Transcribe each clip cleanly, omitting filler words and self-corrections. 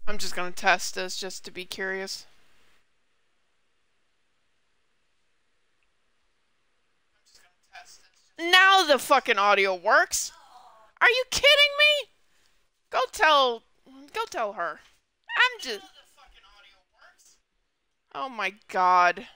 I'm just gonna test this just to be curious. Now the fucking audio works. Are you kidding me? Go tell her. I'm just. Oh my god.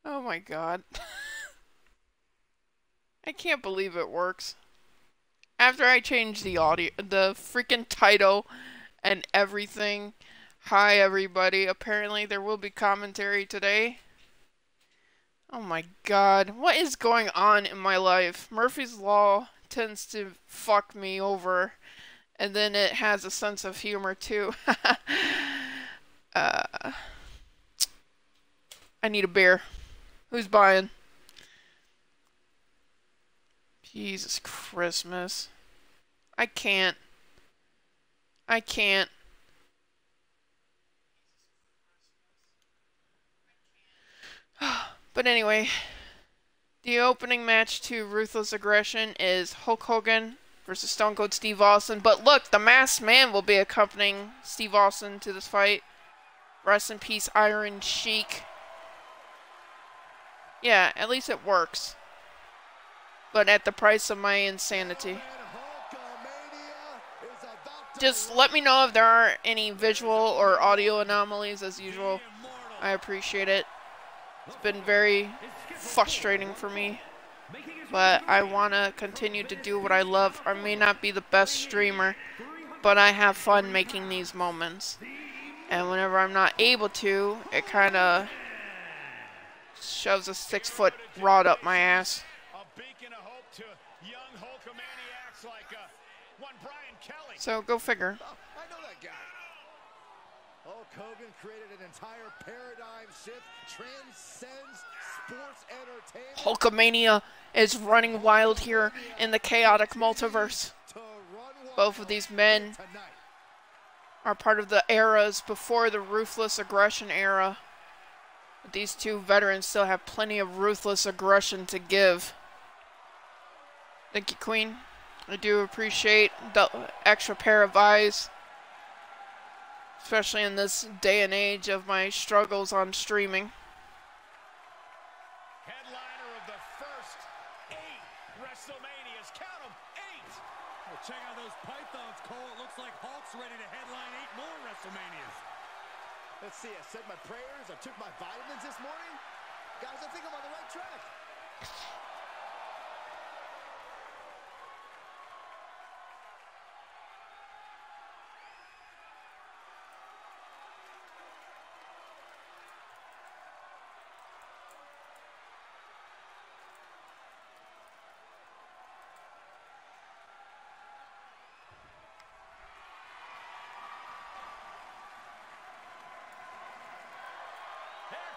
Oh my god. I can't believe it works. After I changed the audio, the freaking title and everything. Hi everybody. Apparently there will be commentary today. Oh my god. What is going on in my life? Murphy's Law tends to fuck me over. And then it has a sense of humor too. I need a beer. Who's buying? Jesus Christmas. I can't. But anyway, the opening match to Ruthless Aggression is Hulk Hogan versus Stone Cold Steve Austin. But look, the Masked Man will be accompanying Steve Austin to this fight. Rest in peace, Iron Sheik. Yeah, at least it works. But at the price of my insanity. Just let me know if there are any visual or audio anomalies as usual. I appreciate it. It's been very frustrating for me. But I want to continue to do what I love. I may not be the best streamer, but I have fun making these moments. And whenever I'm not able to, it kind of shoves a 6-foot rod up my ass. So go figure. I know that guy. Hulk Hogan created an entire paradigm shift, transcends sports entertainment. Hulkamania is running wild here in the chaotic multiverse. Both of these men are part of the eras before the Ruthless Aggression era. But these two veterans still have plenty of ruthless aggression to give. Thank you, Queen. I do appreciate the extra pair of eyes, especially in this day and age of my struggles on streaming. Headliner of the first 8 WrestleManias. Count them, 8. Well, check out those pythons, Cole. It looks like Hulk's ready to headline 8 more WrestleManias. Let's see. I said my prayers. I took my vitamins this morning. Guys, I think I'm on the right track.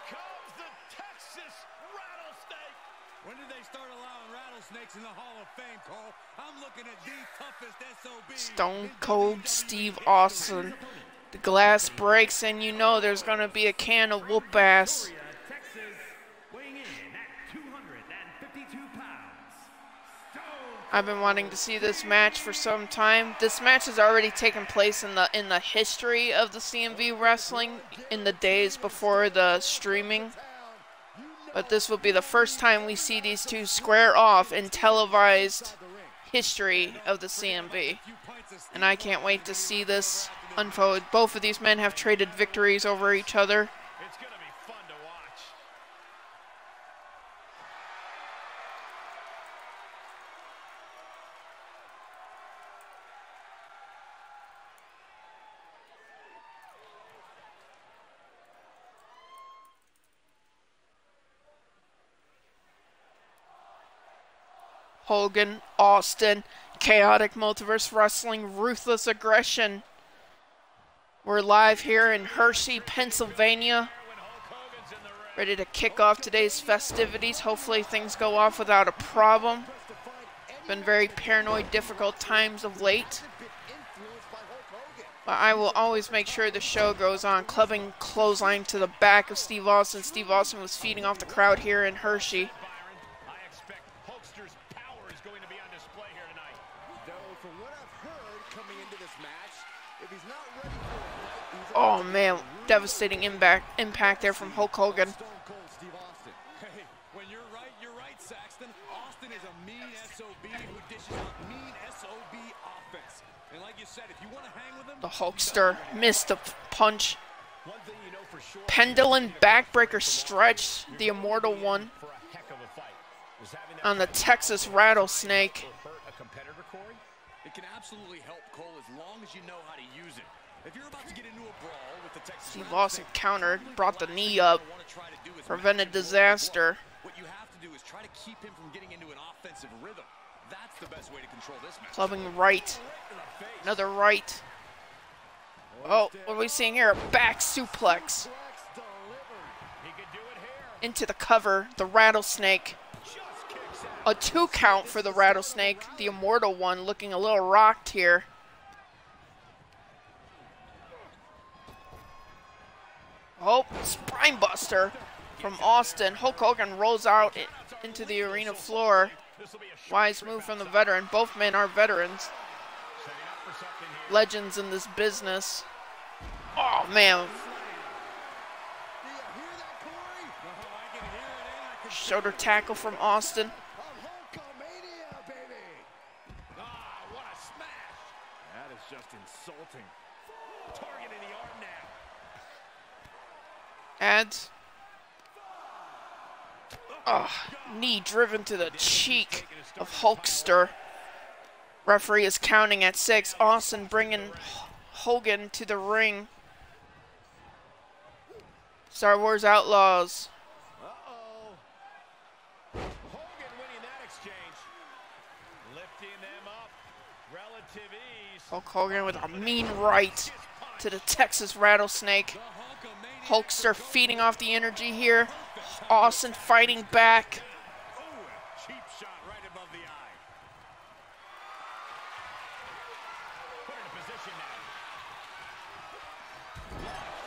Comes the Texas rattlesnake. When did they start allowing rattlesnakes in the Hall of Fame, Cole? I'm looking at the toughest SOB. Stone Cold Steve Austin. The glass breaks and you know there's going to be a can of whoop ass. I've been wanting to see this match for some time. This match has already taken place in the history of the CMV wrestling in the days before the streaming. But this will be the first time we see these two square off in televised history of the CMV. And I can't wait to see this unfold. Both of these men have traded victories over each other. It's going to be fun to watch. Hogan, Austin, Chaotic Multiverse Wrestling, Ruthless Aggression. We're live here in Hershey, Pennsylvania, ready to kick off today's festivities. Hopefully things go off without a problem. Been very paranoid, difficult times of late. But I will always make sure the show goes on. Clubbing clothesline to the back of Steve Austin. Steve Austin was feeding off the crowd here in Hershey. I expect Hulkster's power is going to be on display here tonight. Though, from what I've heard coming into this match, if he's not ready for a fight, Oh man, devastating impact there from Hulk Hogan. Hey, when you're right, Saxton. Austin is a mean SOB who dishes out mean SOB offense. And like you said, if you want to hang with him, The Hulkster missed the punch. one thing you know for sure, Pendulum backbreaker stretch, the immortal one, for a heck of a fight. Was having that on the Texas Rattlesnake. hurt a competitor, Corey? It can absolutely help Cole as long as you know how to use it. If you're about to get into a brawl with the Texas Steve Austin countered, brought the knee up, prevented disaster. what you have to do is try to keep him from getting into an offensive rhythm. That's the best way to control this match. Clubbing right, another right. Oh, what are we seeing here? A back suplex He could do it here. into the cover, the Rattlesnake. Just kicks out. A 2 count for the Rattlesnake, the immortal one, looking a little rocked here. Oh, Spine Buster from Austin. Hulk Hogan rolls out into the arena floor. This will be a short Wise move from the veteran. Both men are veterans, setting up for something here. legends in this business. Oh man, Do you hear that, Corey? I can hear it and I can shoulder tackle from Austin. Hulkamania, baby. Ah, what a smash. That is just insulting. Targeting the arm now. Adds. Oh, knee driven to the cheek of Hulkster. Referee is counting at 6. Austin bringing Hogan to the ring. Star Wars Outlaws. Uh-oh. Hogan winning that exchange. Lifting them up. Relative ease. Hulk Hogan with a mean right to the Texas Rattlesnake. Hulkster feeding off the energy here. Austin fighting back. Ooh, a cheap shot right above the eye. Put in a position now.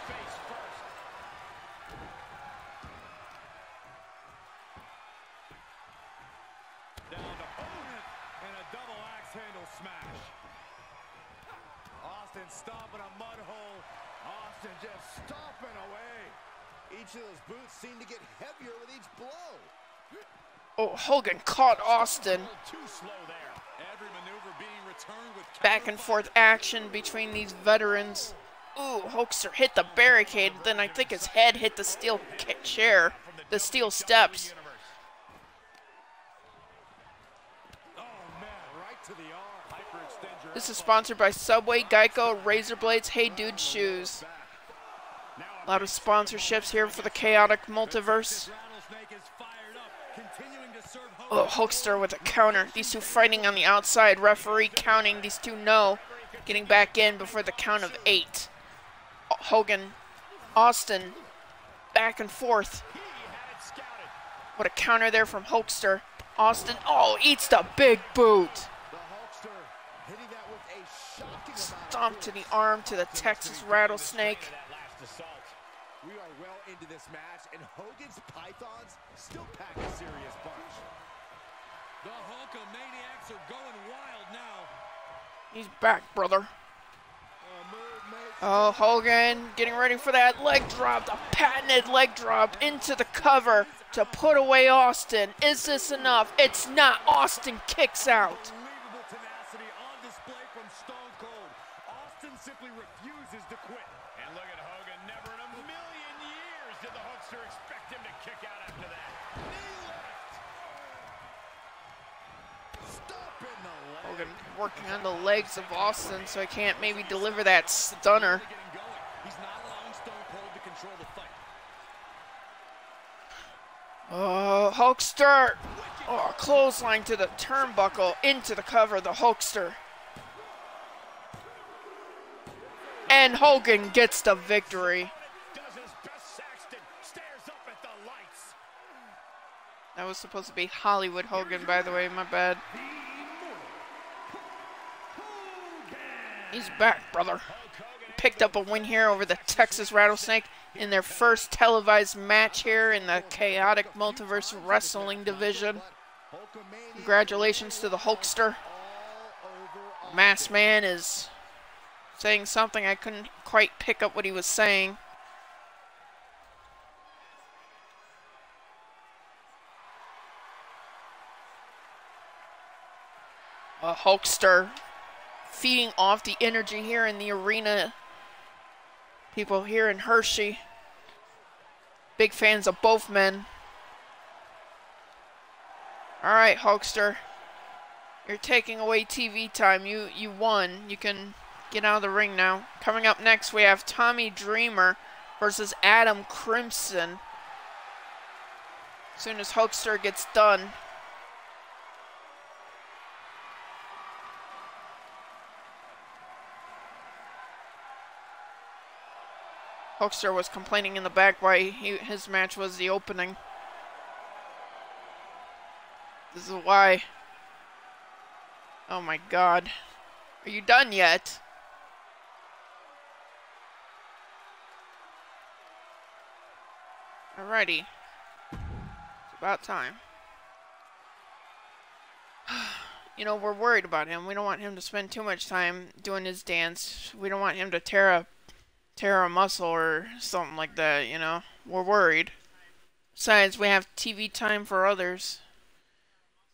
Face first. Down to opponent and a double axe handle smash. Austin stomping a mud hole. Austin just stomping away. Each of those boots seem to get heavier with each blow. Oh, Hogan caught Austin. Too slow there. Every maneuver being returned with Back and forth action between these veterans. Ooh, Hulkster hit the barricade, then I think his head hit the steel chair, the steel steps. Oh man, right to the arm. Hyperextend your This is sponsored by Subway, Geico, Razor Blades, Hey Dude Shoes. A lot of sponsorships here for the chaotic multiverse. Rattlesnake is fired up, continuing to serve Oh, Hulkster with a counter. These two fighting on the outside. Referee counting. These two no. Getting back in before the count of 8. Hogan, Austin, back and forth. He had it scouted. What a counter there from Hulkster. Austin, oh, eats the big boot. The Hulkster hitting that with a shocking Stomp to the arm to the Texas Rattlesnake. that last assault. We are well into this match, and Hogan's Pythons still pack a serious punch. The Hulkamaniacs are going wild now. He's back, brother. Oh, Hogan getting ready for that leg drop, the patented leg drop into the cover to put away Austin. Is this enough? It's not. Austin kicks out. Unbelievable tenacity on display from Stone Cold. Austin simply refuses to quit. And look at Hogan. Never in a million years did the Hulkster expect him to kick out after that. Knee lift. Stop in the leg. Hogan working on the legs of Austin so he can't maybe deliver that stunner. Getting going. He's not allowing Stone Cold to control the fight. Oh, Hulkster. Oh, clothesline to the turnbuckle into the cover, the Hulkster. And Hogan gets the victory. Does his best. Saxton stares up at the lights. That was supposed to be Hollywood Hogan, by the way, my bad. The immortal Hogan. He's back, brother. Hulk Hogan picked up a win here over the Texas Rattlesnake in their first televised match here in the chaotic multiverse wrestling division. Congratulations to the Hulkster. Masked Man is saying something. I couldn't quite pick up what he was saying. A Hulkster feeding off the energy here in the arena. People here in Hershey, big fans of both men. All right, Hulkster, you're taking away TV time. You won. You can get out of the ring now. Coming up next, we have Tommy Dreamer versus Adam Crimson. As soon as Hulkster gets done. Hulkster was complaining in the back why his match was the opening. This is why. Oh my God. Are you done yet? Alrighty. It's about time. You know, we're worried about him. We don't want him to spend too much time doing his dance. We don't want him to tear a muscle or something like that, you know. We're worried. Besides, we have TV time for others.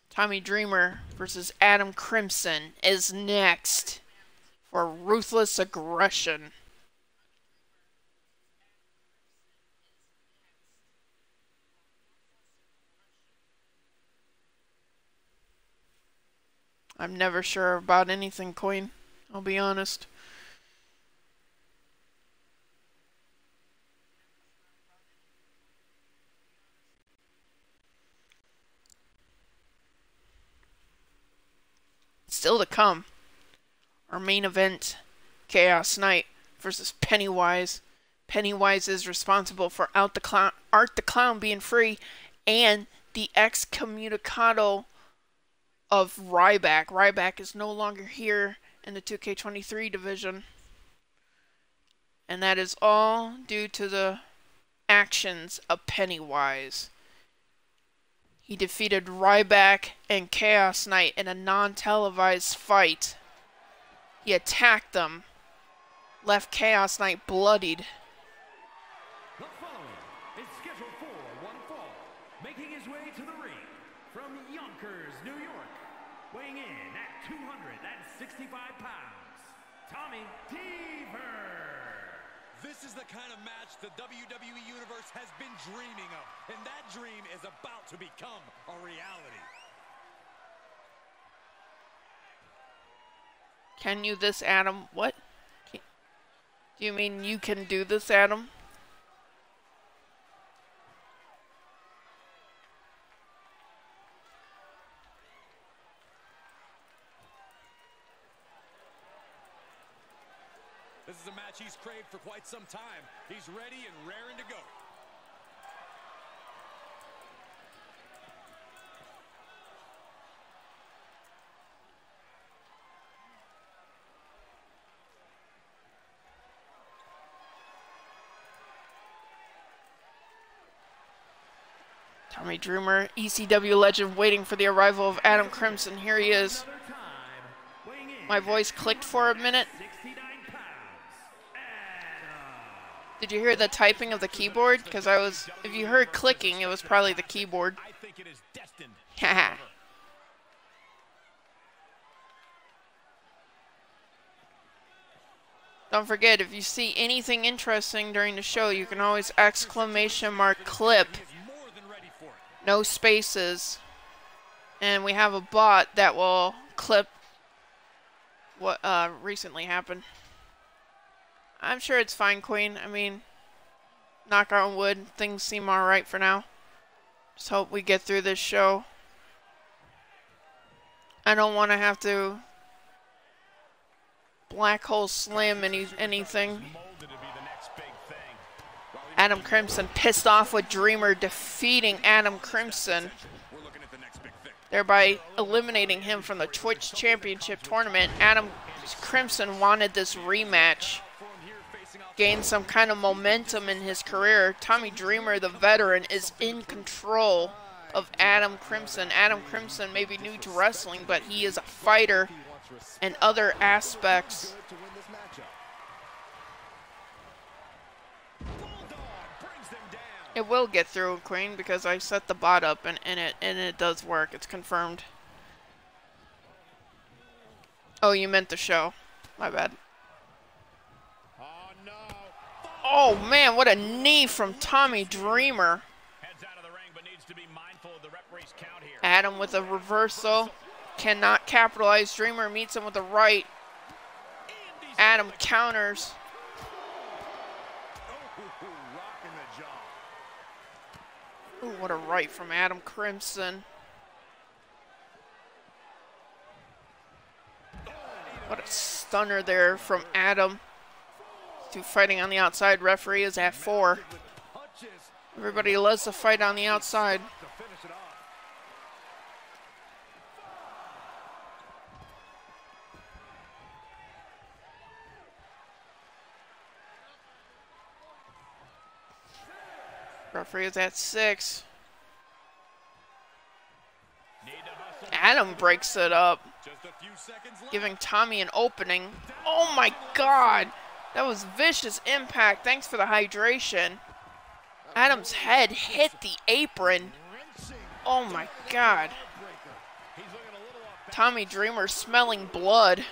Tommy Dreamer versus Adam Crimson is next for Ruthless Aggression. I'm never sure about anything, Queen. I'll be honest. Still to come, our main event, Chaos Knight versus Pennywise. Pennywise is responsible for Art the Clown being free and the excommunicado of Ryback. Ryback is no longer here in the 2K23 division. And that is all due to the actions of Pennywise. He defeated Ryback and Chaos Knight in a non-televised fight. He attacked them, left Chaos Knight bloodied. The following is scheduled for one fall, making his way to the ring from Yonkers, New York, weighing in at 265 pounds, Tommy Dreamer. This is the kind of match the WWE Universe has been dreaming of, and that dream is about to become a reality. Can you this, Adam? What? Do you mean you can do this, Adam? This is a match he's craved for quite some time. He's ready and raring to go. Tommy Dreamer, ECW legend, waiting for the arrival of Adam Crimson. Here he is. My voice clicked for a minute. Did you hear the typing of the keyboard? Because if you heard clicking, it was probably the keyboard. I think it is destined. Haha. Don't forget, if you see anything interesting during the show, you can always exclamation mark clip. No spaces. And we have a bot that will clip what recently happened. I'm sure it's fine, Queen. I mean, knock on wood, things seem alright for now. Just hope we get through this show. I don't want to have to black hole slam anything. Adam Crimson pissed off with Dreamer defeating Adam Crimson, thereby eliminating him from the Twitch Championship tournament. Adam Crimson wanted this rematch gain some kind of momentum in his career. Tommy Dreamer, the veteran, is in control of Adam Crimson. Adam Crimson may be new to wrestling, but he is a fighter in other aspects. It will get through, Queen, because I set the bot up and it does work. It's confirmed. Oh, you meant the show. My bad. Oh man, what a knee from Tommy Dreamer. Adam with a reversal. Cannot capitalize. Dreamer meets him with a right. Adam counters. Ooh, what a right from Adam Crimson. What a stunner there from Adam. Two fighting on the outside. Referee is at 4. Everybody loves to fight on the outside. Referee is at 6. Adam breaks it up, giving Tommy an opening. Oh my God, that was vicious impact. Thanks for the hydration. Adam's head hit the apron. Oh my God. Tommy Dreamer smelling blood.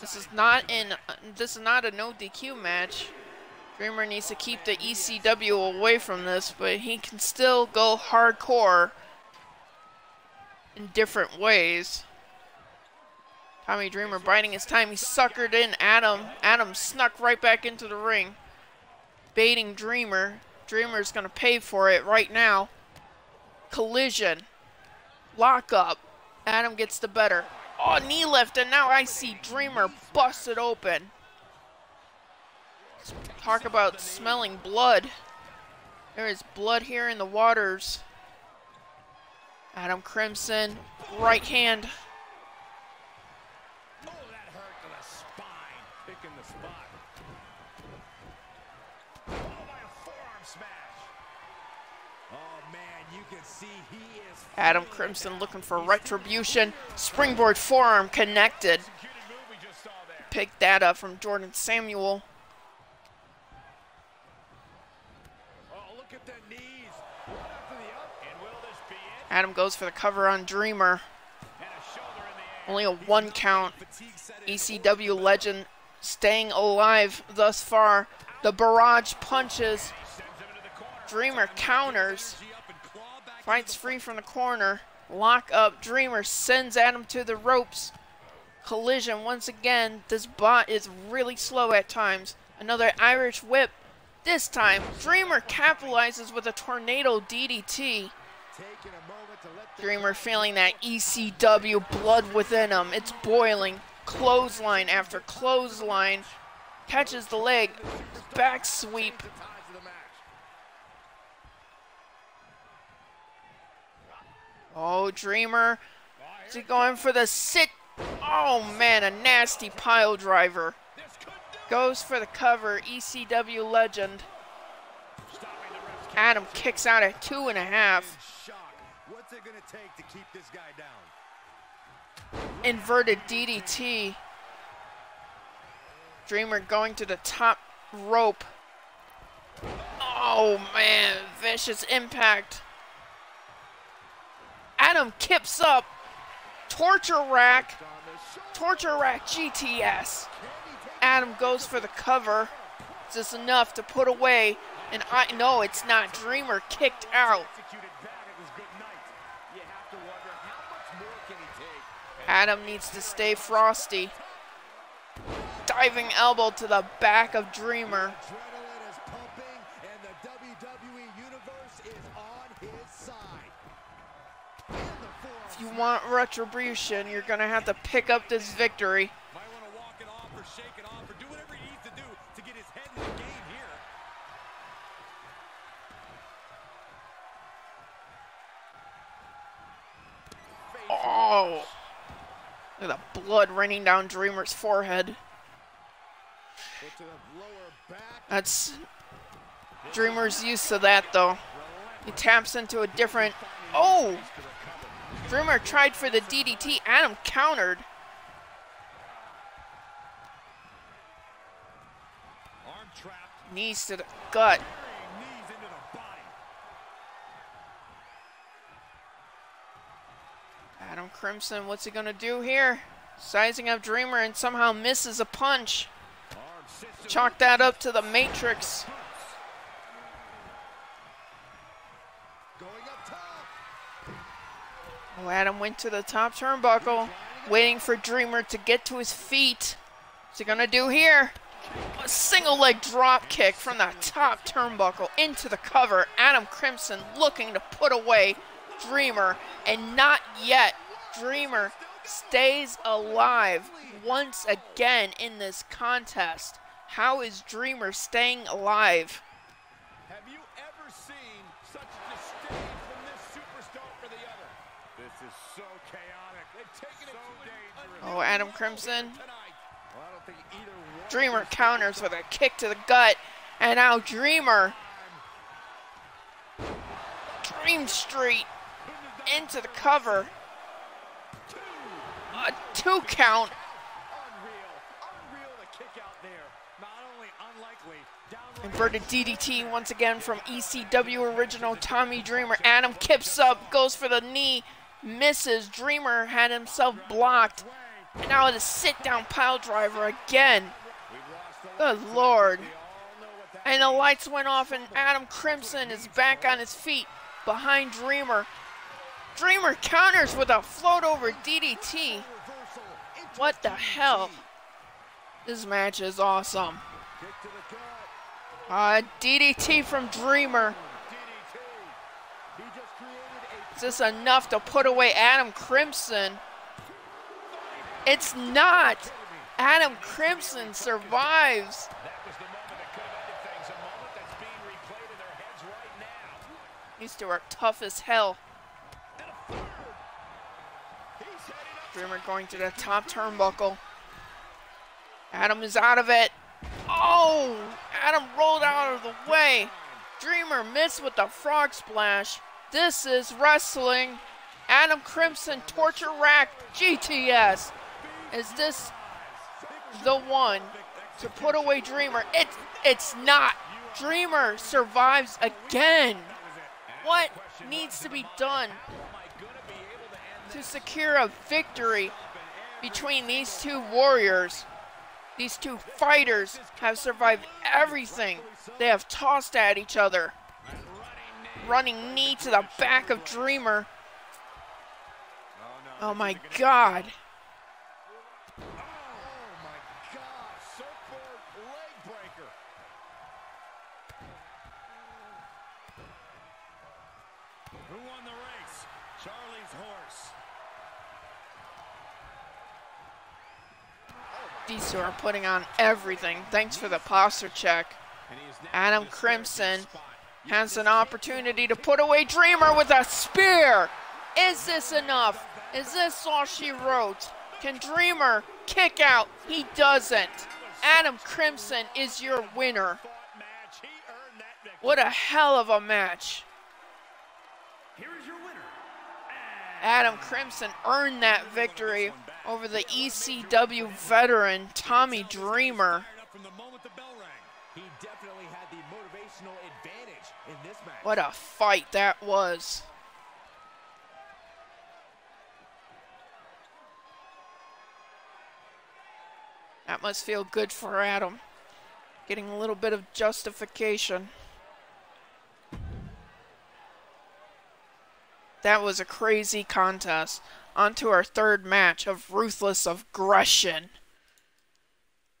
This is not a no DQ match. Dreamer needs to keep the ECW away from this, but he can still go hardcore in different ways. Tommy Dreamer biding his time. He suckered in Adam. Adam snuck right back into the ring, baiting Dreamer. Dreamer's going to pay for it right now. Collision. Lock up. Adam gets the better. Oh, knee lift, and now I see Dreamer busted open. Talk about smelling blood. There is blood here in the waters. Adam Crimson, right hand. Oh, that hurt to the spine. Picking the spot. Oh, by a forearm smash. Oh, man, you can see he is... Adam Crimson looking for retribution. Springboard forearm connected. Picked that up from Jordan Samuel. Adam goes for the cover on Dreamer. Only a 1 count. ECW legend staying alive thus far. The barrage punches. Dreamer counters. Fights free from the corner. Lock up. Dreamer sends Adam to the ropes. Collision once again. This bot is really slow at times. Another Irish whip. This time, Dreamer capitalizes with a tornado DDT. Dreamer feeling that ECW blood within him. It's boiling. Clothesline after clothesline. Catches the leg. Back sweep. Oh, Dreamer. Is he going for the sit? Oh, man, a nasty pile driver. Goes for the cover. ECW legend. Adam kicks out at 2.5. What's it gonna take to keep this guy down? Inverted DDT. Dreamer going to the top rope. Oh man, vicious impact. Adam kips up. Torture rack GTS. Adam goes for the cover. Is this enough to put away? And I know it's not. Dreamer kicked out. Adam needs to stay frosty. Diving elbow to the back of Dreamer. If you want retribution, you're going to have to pick up this victory. Might want to walk it off or shake it off or do whatever he needs to do to get his head in the game here. Oh. Look at the blood raining down Dreamer's forehead. That's Dreamer's used to that though. He taps into a different. Oh! Dreamer tried for the DDT. Adam countered. Knees to the gut. Adam Crimson, what's he gonna do here? Sizing up Dreamer and somehow misses a punch. Chalk that up to the Matrix. Oh, Adam went to the top turnbuckle, waiting for Dreamer to get to his feet. What's he gonna do here? A single leg drop kick from that top turnbuckle into the cover. Adam Crimson looking to put away Dreamer, and not yet. Dreamer stays alive once again in this contest. How is Dreamer staying alive? Have you ever seen such disdain from this superstar for the other? This is so chaotic. They've taken it so dangerous. Oh, Adam Crimson. Dreamer counters with a kick to the gut, and now Dreamer. Dream Street into the cover. A 2 count. Inverted DDT once again from ECW original Tommy Dreamer. Adam kips up, goes for the knee, misses. Dreamer had himself blocked. And now a sit-down pile driver again. Good Lord. And the lights went off and Adam Crimson is back on his feet behind Dreamer. Dreamer counters with a float over DDT. What the hell? This match is awesome. DDT from Dreamer. Is this enough to put away Adam Crimson? It's not. Adam Crimson survives. These two are tough as hell. Dreamer going to the top turnbuckle. Adam is out of it. Oh! Adam rolled out of the way. Dreamer missed with the frog splash. This is wrestling. Adam Crimson torture rack GTS. Is this the one to put away Dreamer? It's not. Dreamer survives again. What needs to be done to secure a victory between these two warriors? These two fighters have survived everything they have tossed at each other. Running knee to the back of Dreamer. Oh my God. Who won the race? Charlie's horse. These two are putting on everything. Thanks for the posture check. Adam Crimson has an opportunity to put away Dreamer with a spear. Is this enough? Is this all she wrote? Can Dreamer kick out? He doesn't. Adam Crimson is your winner. What a hell of a match. Adam Crimson earned that victory over the ECW veteran Tommy Dreamer. What a fight that was. That must feel good for Adam. Getting a little bit of justification. That was a crazy contest. On to our third match of Ruthless Aggression.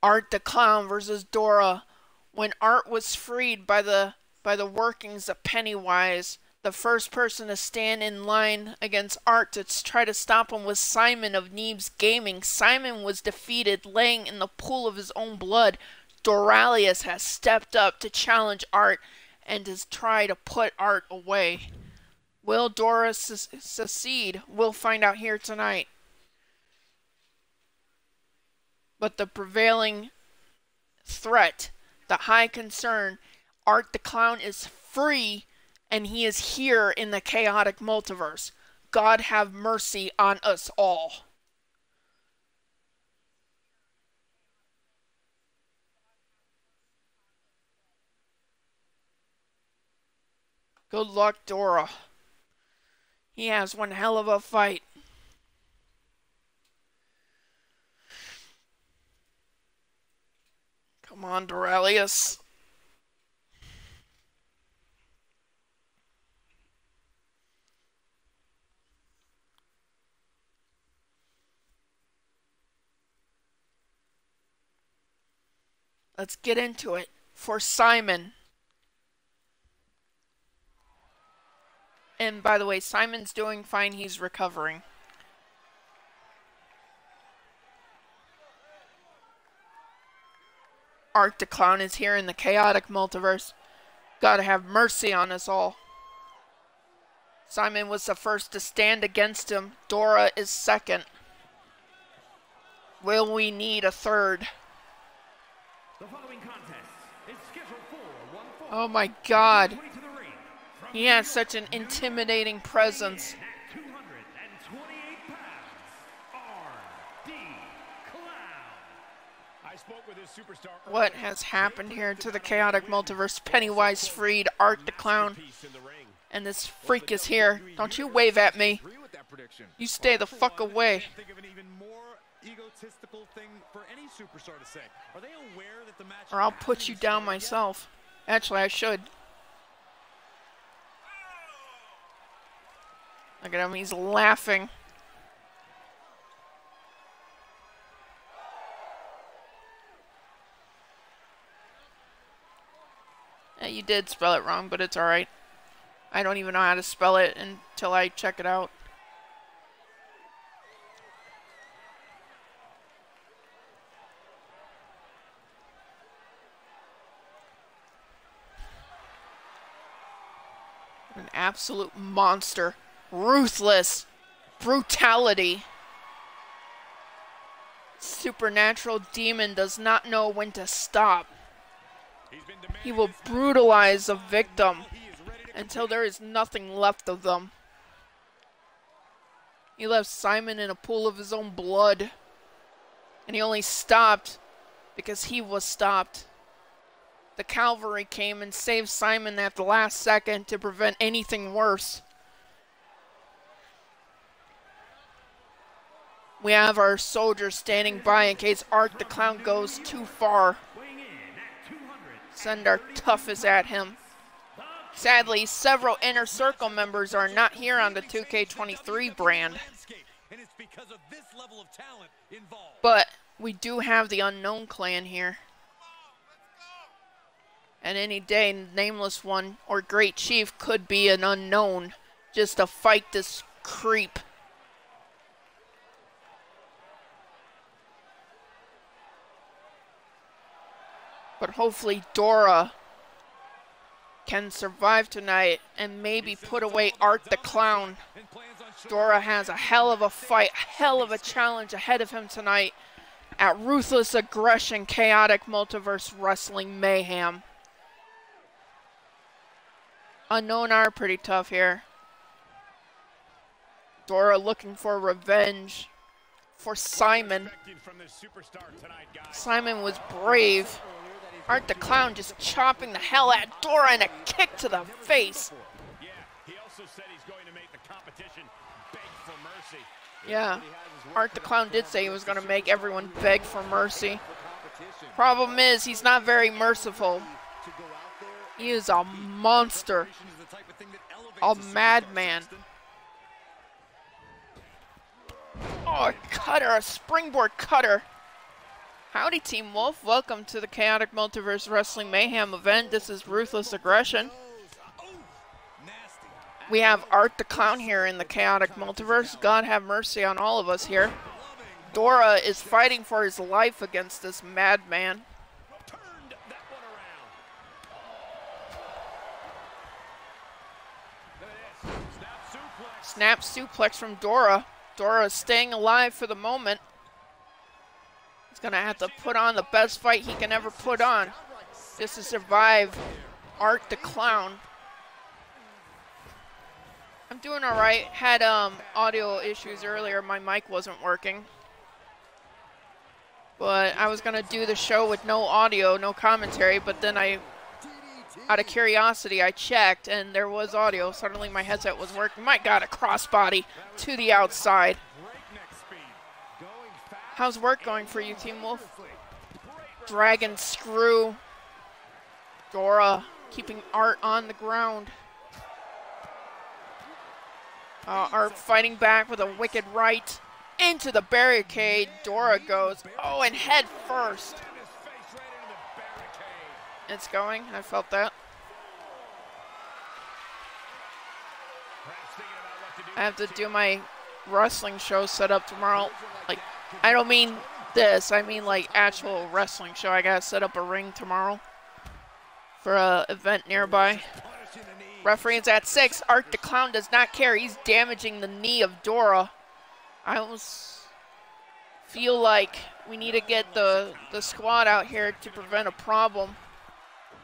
Art the Clown versus Dora. When Art was freed by the workings of Pennywise, the first person to stand in line against Art to try to stop him was Simon of Neebs Gaming. Simon was defeated, laying in the pool of his own blood. Doralius has stepped up to challenge Art and to try to put Art away. Will Dora succeed? We'll find out here tonight. But the prevailing threat, the high concern. Art the Clown is free, and he is here in the chaotic multiverse. God have mercy on us all. Good luck, Dora. He has one hell of a fight. Come on, Doralius. Let's get into it. For Simon. And by the way, Simon's doing fine. He's recovering. Art the Clown is here in the chaotic multiverse. Gotta have mercy on us all. Simon was the first to stand against him. Dora is second. Will we need a third? The following contest is scheduled for one fall. Oh my God. He has such an intimidating presence. At 228 pounds, R.D. Clown. I spoke with his superstar. What has happened here to the chaotic multiverse? Pennywise freed Art the Clown. And this freak is here. Don't you wave at me. You stay the fuck away. Or I'll put you down myself. Actually, I should. Look at him, he's laughing. Yeah, you did spell it wrong, but it's alright. I don't even know how to spell it until I check it out. An absolute monster. Ruthless. Brutality. Supernatural demon does not know when to stop. He will brutalize a victim until there is nothing left of them. He left Simon in a pool of his own blood. And he only stopped because he was stopped. The cavalry came and saved Simon at the last second to prevent anything worse. We have our soldiers standing by in case Art the Clown goes too far. Send our toughest at him. Sadly, several Inner Circle members are not here on the 2K23 brand. But we do have the Unknown Clan here. And any day, Nameless One or Great Chief could be an unknown just to fight this creep. But hopefully Dora can survive tonight and maybe put away Art the Clown. Dora has a hell of a fight, a hell of a challenge ahead of him tonight at Ruthless Aggression Chaotic Multiverse Wrestling Mayhem. Unknown are pretty tough here. Dora looking for revenge for Simon. Simon was brave. Art the Clown just chopping the hell at Dora and a kick to the face. Yeah, Art the Clown did say he was going to make everyone beg for mercy. Problem is, he's not very merciful. He is a monster. A madman. Oh, a cutter, a springboard cutter. Howdy, Team Wolf. Welcome to the Chaotic Multiverse Wrestling Mayhem event. This is Ruthless Aggression. We have Art the Clown here in the Chaotic Multiverse. God have mercy on all of us here. Dora is fighting for his life against this madman. Snap suplex from Dora. Dora is staying alive for the moment. He's gonna have to put on the best fight he can ever put on just to survive Art the Clown. I'm doing all right. Had audio issues earlier. My mic wasn't working. But I was gonna do the show with no audio, no commentary, but then out of curiosity, I checked and there was audio. Suddenly my headset was working. My God, a crossbody to the outside. How's work going for you, Team Wolf? Dragon screw. Dora keeping Art on the ground. Art fighting back with a wicked right into the barricade. Dora goes, oh, and head first. It's going. I felt that. I have to do my wrestling show set up tomorrow. Like, I don't mean this. I mean like actual wrestling show. I gotta set up a ring tomorrow for a event nearby. Referee's at 6. Art the Clown does not care. He's damaging the knee of Dora. I almost feel like we need to get the squad out here to prevent a problem.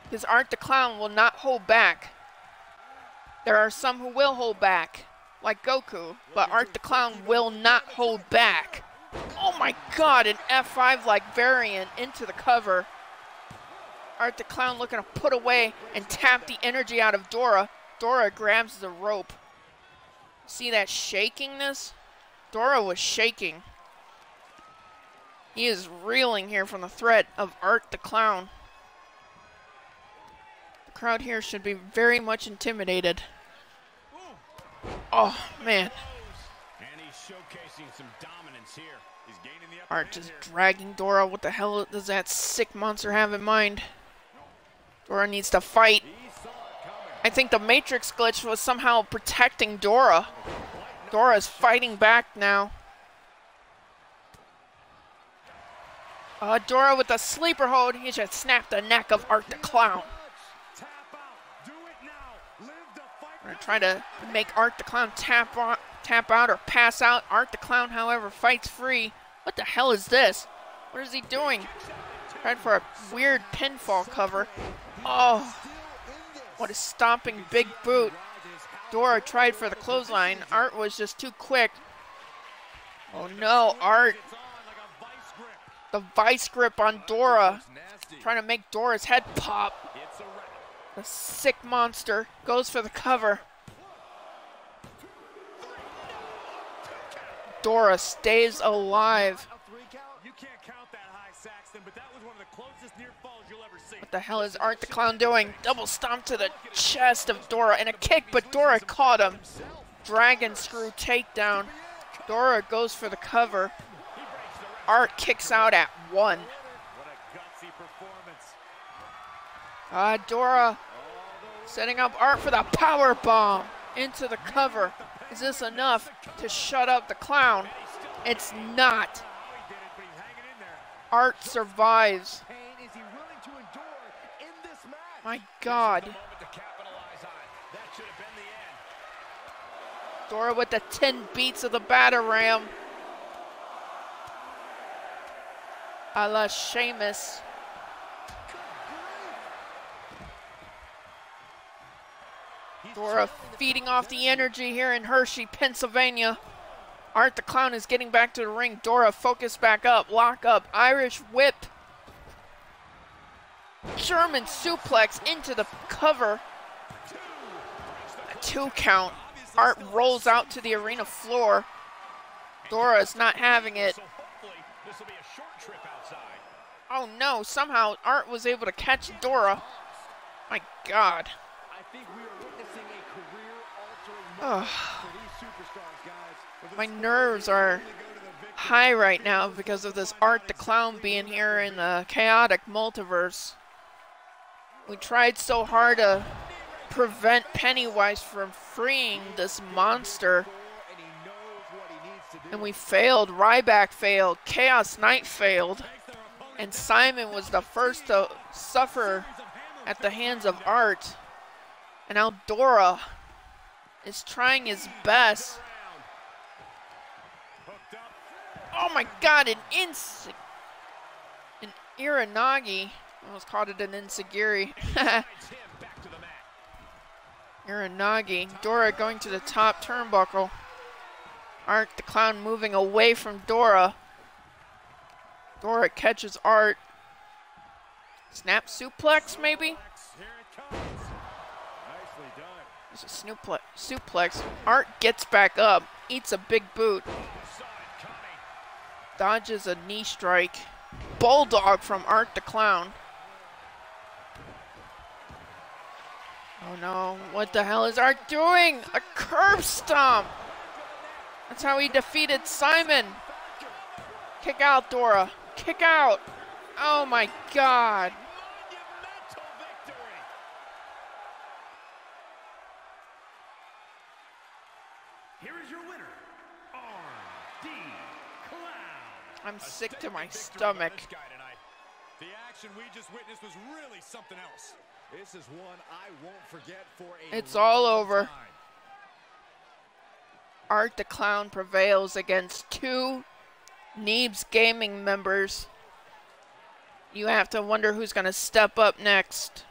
Because Art the Clown will not hold back. There are some who will hold back, like Goku, but Art the Clown will not hold back. Oh my God, an F5-like variant into the cover. Art the Clown looking to put away and tap the energy out of Dora. Dora grabs the rope. See that shakingness? Dora was shaking. He is reeling here from the threat of Art the Clown. The crowd here should be very much intimidated. Oh, man. And he's showcasing some dominance here. He's gaining the upper Art hand just here. dragging Dora. What the hell does that sick monster have in mind? Dora needs to fight. I think the Matrix glitch was somehow protecting Dora. Dora's fighting back now. Dora with a sleeper hold. He just snapped the neck of Art the Clown. We're gonna try to make Art the Clown tap out or pass out. Art the Clown, however, fights free. What the hell is this? What is he doing? Tried for a weird pinfall cover. Oh, what a stomping big boot. Dora tried for the clothesline. Art was just too quick. Oh no, Art. The vice grip on Dora. Trying to make Dora's head pop. The sick monster goes for the cover. Dora stays alive. You can't count that high, Saxton, but that was one of the closest near falls you'll ever see. What the hell is Art the Clown doing? Double stomp to the chest of Dora and a kick, but Dora caught him. Dragon screw takedown. Dora goes for the cover. Art kicks out at 1. What a gutsy performance. Dora setting up Art for the power bomb into the cover. Is this enough to shut up the clown? It's not. Art survives. My God. Dora with the 10 beats of the batter ram. A la Sheamus. Dora feeding off the energy here in Hershey, Pennsylvania. Art the Clown is getting back to the ring. Dora focused back up, lock up, Irish whip. German suplex into the cover. A 2 count. Art rolls out to the arena floor. Dora is not having it. Oh no, somehow Art was able to catch Dora. My God. My nerves are high right now because of this Art the Clown being here in the chaotic multiverse. We tried so hard to prevent Pennywise from freeing this monster, and we failed. Ryback failed. Chaos Knight failed. And Simon was the first to suffer at the hands of Art. And now Dora is trying his best. Oh my God, an Iranagi almost called it an enziguri. Iranagi. Dora going to the top turnbuckle. Art the Clown moving away from Dora. Dora catches Art. Snap suplex, maybe? There's a suplex. Art gets back up, eats a big boot. Dodges a knee strike. Bulldog from Art the Clown. Oh no, what the hell is Art doing? A curb stomp! That's how he defeated Simon. Kick out, Dora. Kick out! Oh my god. Here is your winner, R.D. Clown. I'm sick to my stomach. The action we just witnessed was really something else. This is one I won't forget for a It's all long over. time. Art the Clown prevails against two Neebs Gaming members. You have to wonder who's going to step up next.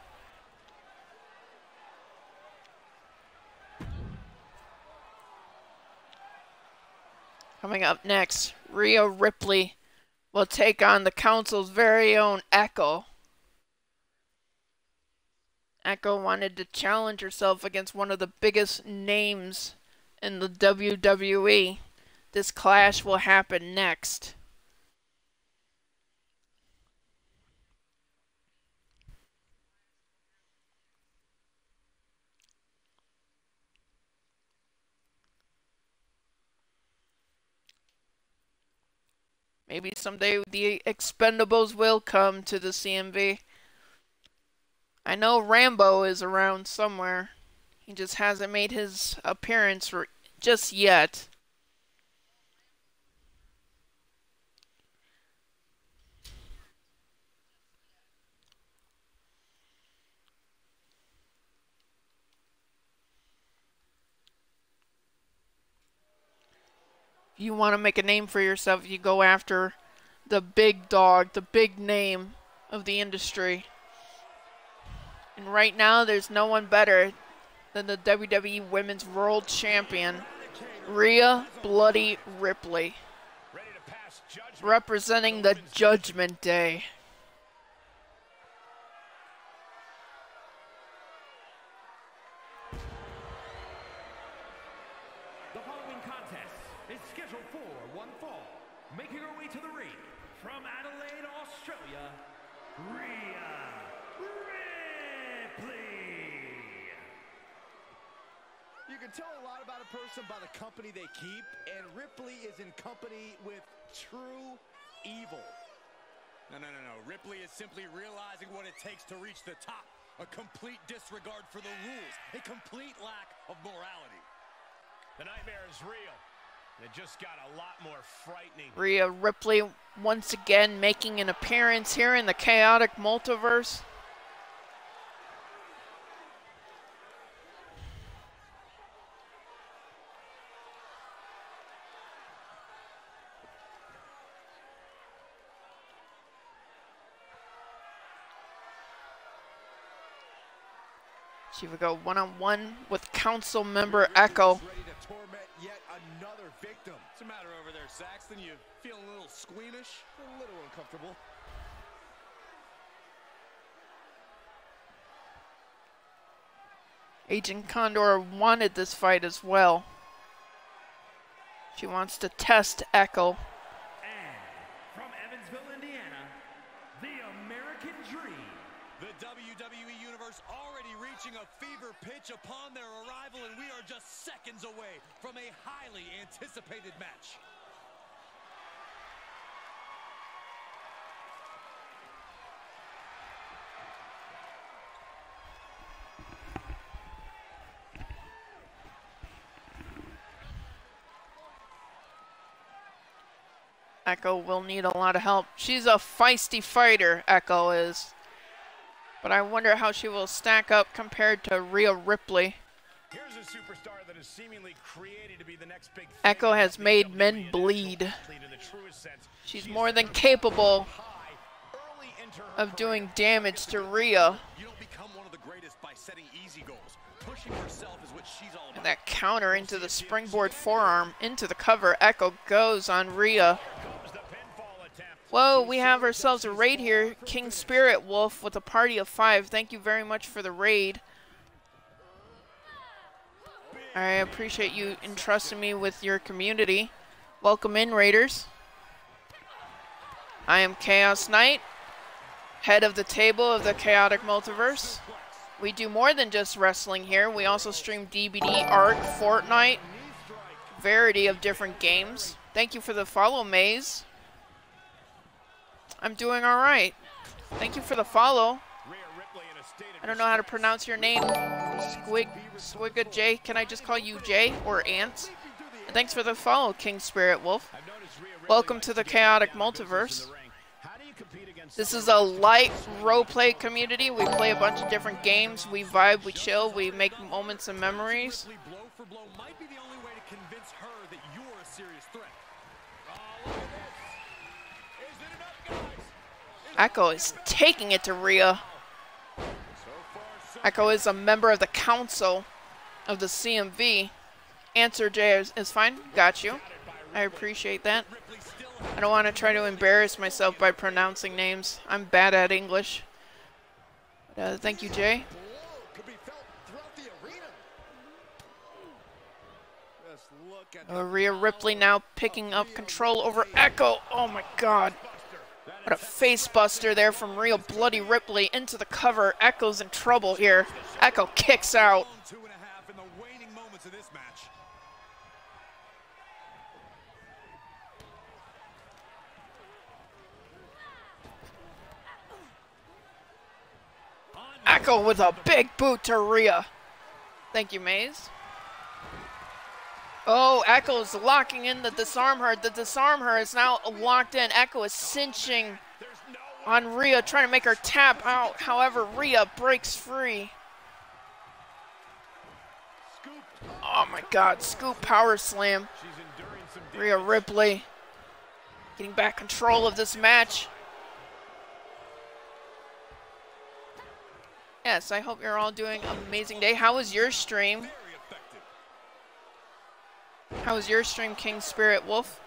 Coming up next, Rhea Ripley will take on the Council's very own Echo. Echo wanted to challenge herself against one of the biggest names in the WWE. This clash will happen next. Maybe someday the Expendables will come to the CMV. I know Rambo is around somewhere. He just hasn't made his appearance just yet. If you want to make a name for yourself, you go after the big dog, the big name of the industry. And right now, there's no one better than the WWE Women's World Champion, Rhea Bloody Ripley, representing the Judgment Day. The following contest is scheduled for one fall. Making her way to the ring from Adelaide, Australia, Rhea Ripley. You can tell a lot about a person by the company they keep, and Ripley is in company with true evil. No. Ripley is simply realizing what it takes to reach the top. A complete disregard for the rules. A complete lack of morality. The nightmare is real. It just got a lot more frightening. Rhea Ripley once again making an appearance here in the chaotic multiverse. She would go one-on-one with council member Echo. Ready to torment yet another victim. What's the matter over there, Saxton? You feeling a little squeamish? A little uncomfortable. Agent Condor wanted this fight as well. She wants to test Echo. And from Evansville, Indiana, the American Dream. The WWE Universe already reaching a fever pitch upon their arrival, and we are just seconds away from a highly anticipated match. Echo will need a lot of help. She's a feisty fighter, Echo is. But I wonder how she will stack up compared to Rhea Ripley. Here's a superstar that is seemingly created to be the next big thing. Echo has made men bleed. She's more than capable of doing damage to Rhea. You don't become one of the greatest by setting easy goals. Pushing herself is what she's all about. And that counter into the springboard forearm, into the cover. Echo goes on Rhea. Whoa, we have ourselves a raid here. King Spirit Wolf with a party of 5. Thank you very much for the raid. I appreciate you entrusting me with your community. Welcome in, Raiders. I am Chaos Knight, head of the table of the Chaotic Multiverse. We do more than just wrestling here. We also stream DBD, Arc, Fortnite, variety of different games. Thank you for the follow, Maze. I'm doing all right. Thank you for the follow. I don't know how to pronounce your name. Swigga J. Can I just call you Jay or Ants? And thanks for the follow, King Spirit Wolf. Welcome to the Chaotic Multiverse. This is a light roleplay community. We play a bunch of different games. We vibe, we chill, we make moments and memories. Echo is taking it to Rhea. Echo is a member of the council of the CMV. Answer J is fine. Got you. I appreciate that. I don't want to try to embarrass myself by pronouncing names. I'm bad at English. Thank you, Jay. Rhea Ripley now picking up control over Echo. Oh my god. What a face buster there from Real Bloody Ripley into the cover. Echo's in trouble here. Echo kicks out. Echo with a big boot to Rhea. Thank you, Maze. Oh, Echo's locking in the disarm her. The disarm her is now locked in. Echo is cinching on Rhea, trying to make her tap out. However, Rhea breaks free. Oh my god, scoop power slam. Rhea Ripley getting back control of this match. Yes, I hope you're all doing an amazing day. How was your stream? How was your stream, King Spirit Wolf?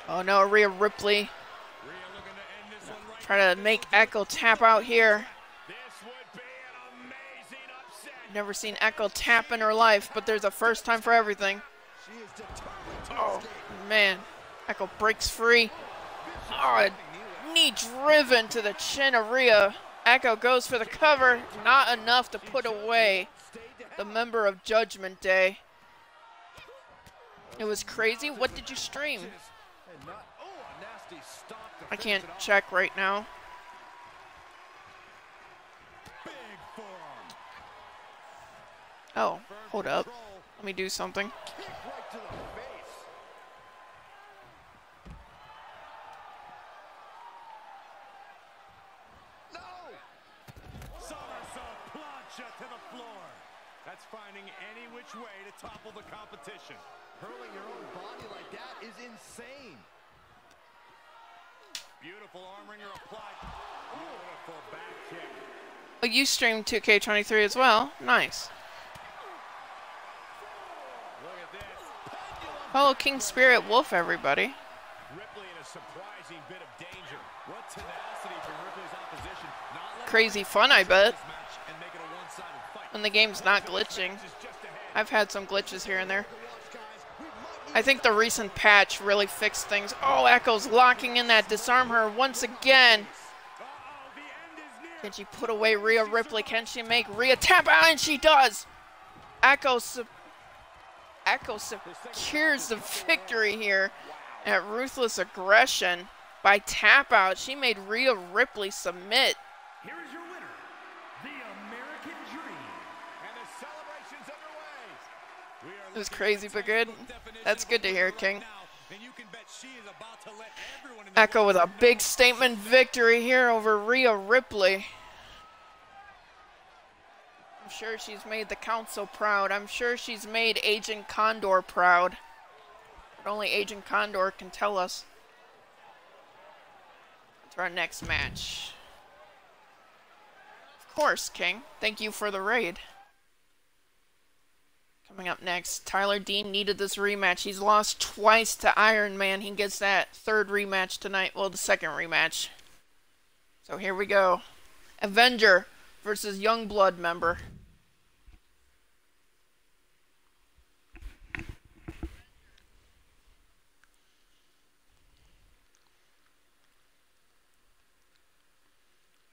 Oh no, Rhea Ripley. Try to make Echo tap out here. Never seen Echo tap in her life, but there's a first time for everything. Oh man, Echo breaks free. Oh, knee driven to the chin of Rhea. Echo goes for the cover, not enough to put away the member of Judgment Day. It was crazy. What did you stream? I can't check right now. Oh, hold up. Let me do something. That's finding any which way to topple the competition. Hurling your own body like that is insane. Beautiful arm wringer applied. Beautiful back kick. Oh, you streamed 2K23 as well. Nice. Look at this. Follow King Spirit Wolf, everybody. Ripley in a surprising bit of danger. What tenacity from Ripley's opposition. Crazy fun, I bet. When the game's not glitching. I've had some glitches here and there. I think the recent patch really fixed things. Oh, Echo's locking in that disarm her once again. Can she put away Rhea Ripley? Can she make Rhea tap out? And she does. Echo secures the victory here at Ruthless Aggression by tap out. She made Rhea Ripley submit. Here is your winner, the American Dream. And the celebrations underway. It was crazy but good. That's good to hear, King. Echo with a big statement victory here over Rhea Ripley. I'm sure she's made the council proud. I'm sure she's made Agent Condor proud. But only Agent Condor can tell us. to our next match. Of course, King. Thank you for the raid. Coming up next, Tyler Dean needed this rematch. He's lost twice to Iron Man. He gets that third rematch tonight. Well, the second rematch. So here we go. Avenger versus Youngblood member.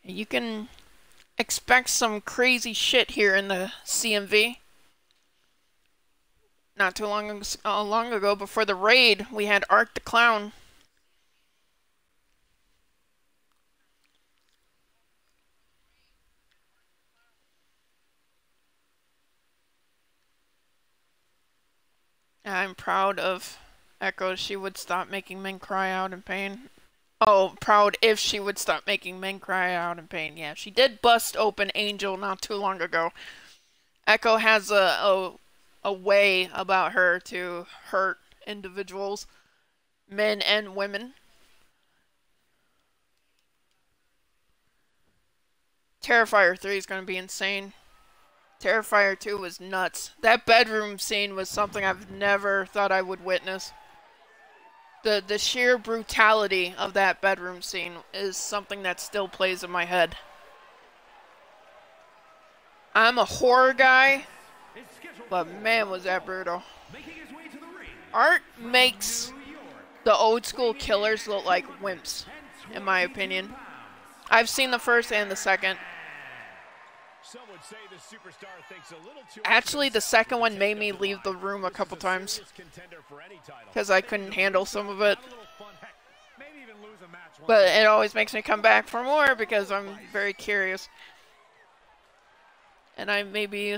You can expect some crazy shit here in the CMV. Not too long ago, before the raid, we had Art the Clown. I'm proud of Echo. She would stop making men cry out in pain. Oh, proud if she would stop making men cry out in pain. Yeah, she did bust open Angel not too long ago. Echo has a way about her to hurt individuals, men and women. Terrifier 3 is going to be insane. Terrifier 2 was nuts. That bedroom scene was something I've never thought I would witness. The sheer brutality of that bedroom scene is something that still plays in my head. I'm a horror guy, but man, was that brutal. Art makes the old school killers look like wimps, in my opinion. I've seen the first and the second. Actually, the second one made me leave the room a couple times because I couldn't handle some of it. But it always makes me come back for more because I'm very curious. And I may be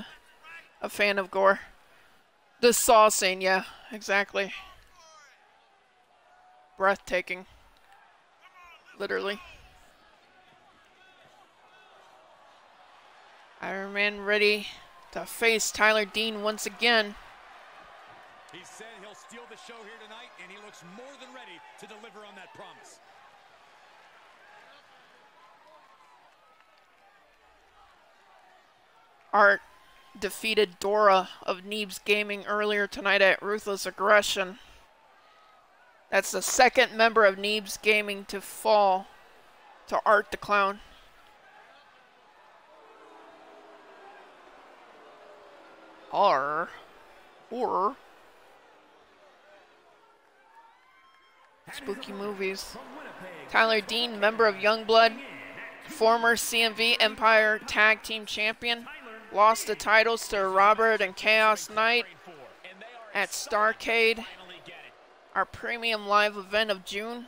a fan of gore. The Saw scene, yeah, exactly. Breathtaking. Literally. Iron Man ready to face Tyler Dean once again. He said he'll steal the show here tonight, and he looks more than ready to deliver on that promise. Art defeated Dora of Neebs Gaming earlier tonight at Ruthless Aggression. That's the second member of Neebs Gaming to fall to Art the Clown. Or spooky movies. Tyler Dean, member of Youngblood, former CMV Empire Tag Team Champion, lost the titles to Robert and Chaos Knight at Starcade, our premium live event of June.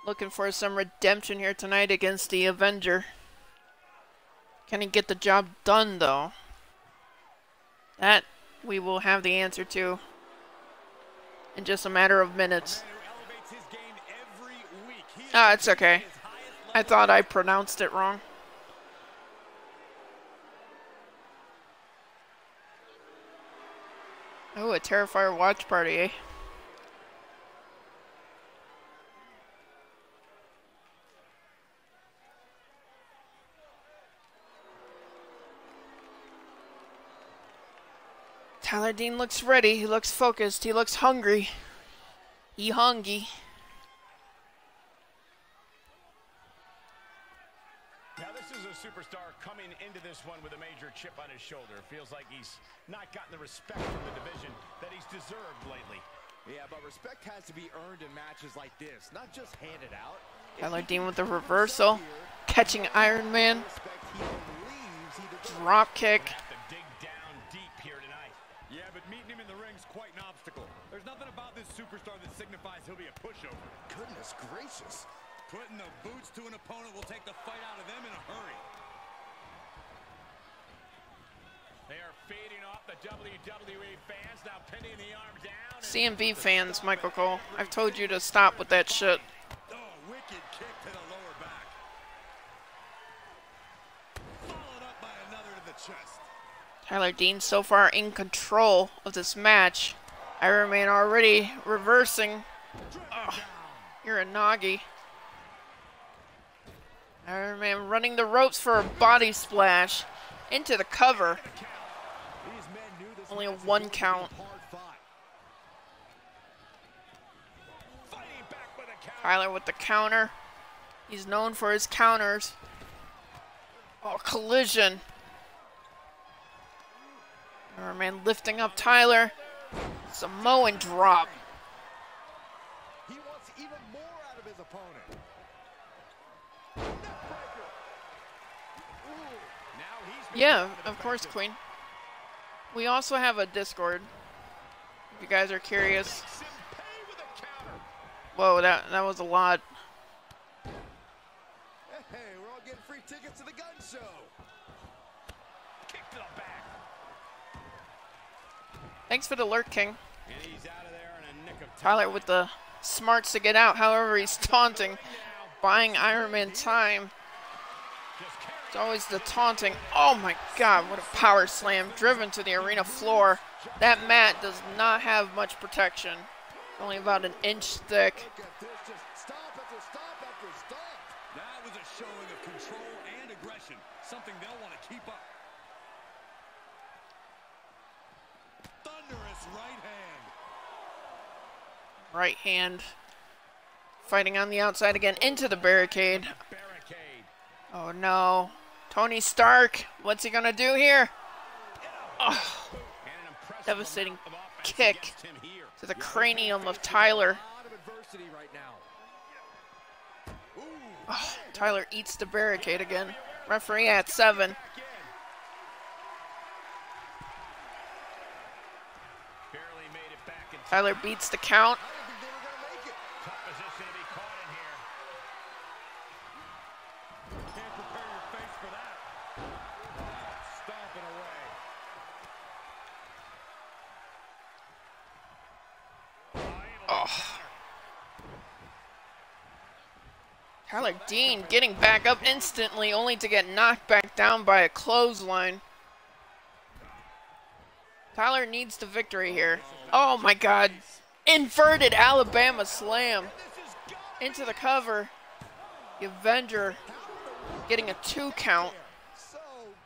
Looking for some redemption here tonight against the Avenger. Can he get the job done, though? That we will have the answer to in just a matter of minutes. Ah, it's okay. I thought I pronounced it wrong. Oh, a Terrifier watch party, eh? Tyler Dean looks ready, he looks focused, he looks hungry. He hungry. Now this is a superstar coming into this one with a major chip on his shoulder. Feels like he's not gotten the respect from the division that he's deserved lately. Yeah, but respect has to be earned in matches like this, not just handed out. Tyler Dean with the reversal, catching Iron Man. Drop kick. Yeah, but meeting him in the ring's quite an obstacle. There's nothing about this superstar that signifies he'll be a pushover. Goodness gracious. Putting the boots to an opponent will take the fight out of them in a hurry. They are feeding off the WWE fans, now pinning the arm down. CMV fans, Michael Cole, I've told you to stop with that shit. Oh, wicked kick to the lower back. Followed up by another to the chest. Tyler Dean so far in control of this match. Iron Man already reversing. Oh, you're a Nagi. Iron Man running the ropes for a body splash into the cover. Only a 1 count. Tyler with the counter. He's known for his counters. Oh, collision. Iron Man lifting up Tyler. Samoan drop. He wants even more out of his opponent. Yeah, of course, Queen. We also have a Discord, if you guys are curious. Whoa, that was a lot. Hey, we're all getting free tickets to the gun show. Kick to the back. Thanks for the lurk, King. And he's out of there in a nick of time. Tyler with the smarts to get out. However, he's taunting, buying Iron Man time. It's always the taunting. Oh my God, what a power slam driven to the arena floor. That mat does not have much protection. Only about an inch thick. Look at this, just stop after stop after stop. That was a showing of control and aggression, something they'll want to keep up. Thunderous right hand. Right hand. Fighting on the outside again into the barricade. Barricade. Oh no. Tony Stark, what's he gonna do here? Oh, And an impressive devastating amount of offense kick against him here. to the cranium of Tyler. A lot of adversity right now. Oh, Tyler eats the barricade again. Referee at 7. Barely made it back in Tyler beats the count. I don't think they were going to make it. tough position to be caught in here. Can't prepare your face for that. Stomping away. Oh. Tyler Dean getting back up instantly, only to get knocked back down by a clothesline. Tyler needs the victory here. Oh my God. Inverted Alabama slam into the cover. The Avenger getting a 2 count. So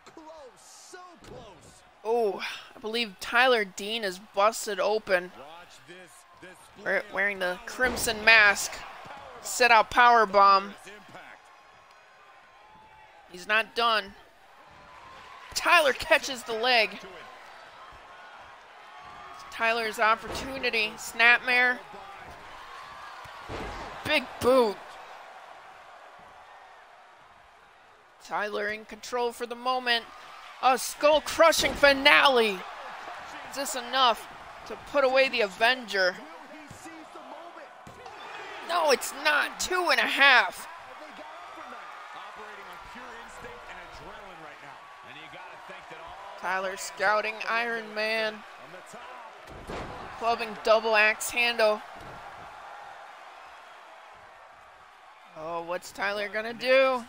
close, so close. Oh, I believe Tyler Dean is busted open. Watch this Wearing the crimson mask. Set out power bomb. impact. He's not done. Tyler catches the leg. Tyler's opportunity. Snapmare. Big boot. Tyler in control for the moment. A skull-crushing finale. Is this enough to put away the Avenger? Will he seize the moment? No, it's not. 2.5. Have they got up from that? Operating on pure instinct and adrenaline right now. And you got to think that all Tyler scouting Iron Man. on the top. Clubbing double axe handle. Oh, what's Tyler gonna do?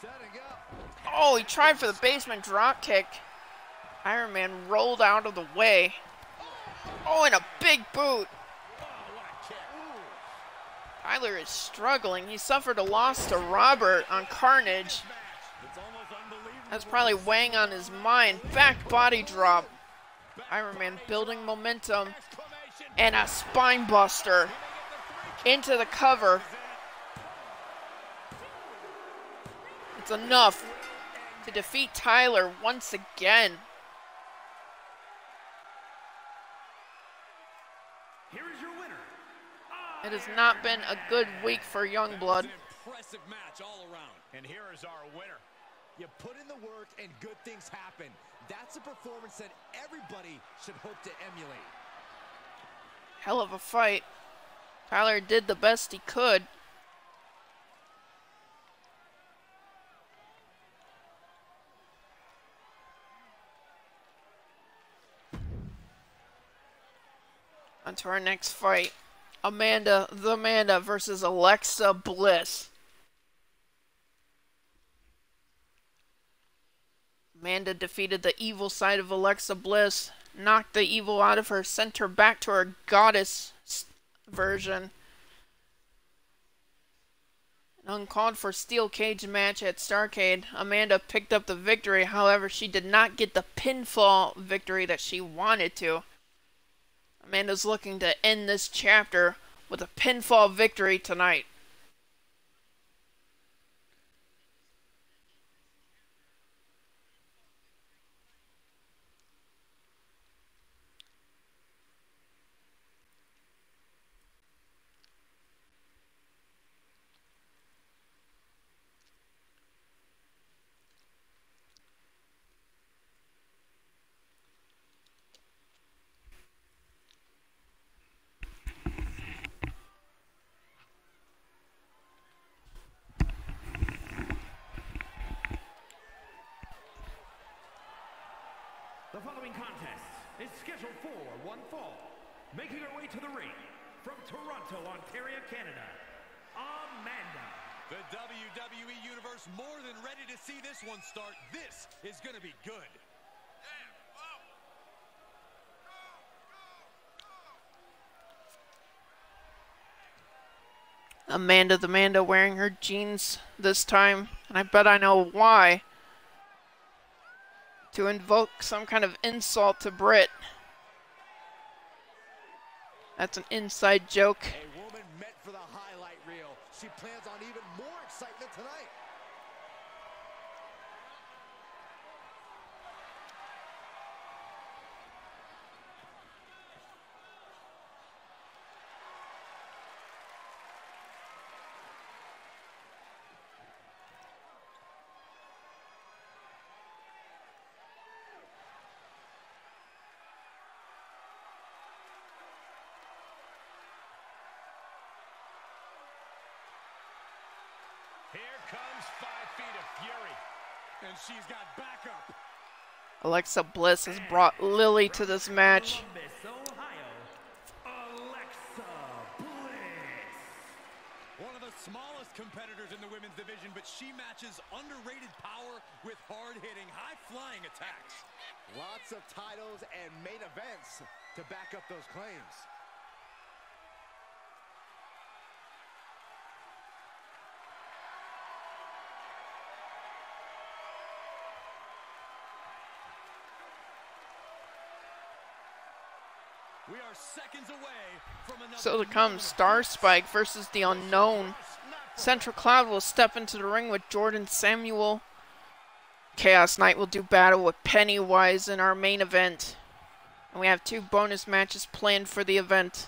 Setting up. Oh, he tried for the basement drop kick. Iron Man rolled out of the way. Oh, and a big boot. Tyler is struggling. He suffered a loss to Robert on Carnage. It's almost unbelievable. That's probably weighing on his mind. Back body drop. Iron Man building momentum. And a spine buster into the cover. It's enough to defeat Tyler once again. Here is your winner. It has not been a good week for Youngblood. Impressive match all around. And here is our winner. You put in the work and good things happen. That's a performance that everybody should hope to emulate. Hell of a fight. Tyler did the best he could. On to our next fight. Amanda versus Alexa Bliss. Amanda defeated the evil side of Alexa Bliss knock the evil out of her, sent her back to her goddess version. An uncalled for steel cage match at Starrcade. Amanda picked up the victory, however, she did not get the pinfall victory that she wanted to. Amanda's looking to end this chapter with a pinfall victory tonight. The following contest is scheduled for one fall. Making her way to the ring from Toronto, Ontario, Canada, Amanda. The WWE Universe more than ready to see this one start. This is going to be good. Amanda the Manda wearing her jeans this time, and I bet I know why. To invoke some kind of insult to Britt. That's an inside joke. A woman meant for the highlight reel. She plans on even more excitement tonight. Here comes 5 feet of fury. And she's got backup. Alexa Bliss has brought Lily to this match. Columbus, Ohio, Alexa Bliss. One of the smallest competitors in the women's division, but she matches underrated power with hard-hitting, high-flying attacks. Lots of titles and main events to back up those claims. We are seconds away from another. So comes Star Spike versus the Unknown. Central Cloud will step into the ring with Jordan Samuel. Chaos Knight will do battle with Pennywise in our main event. And we have 2 bonus matches planned for the event.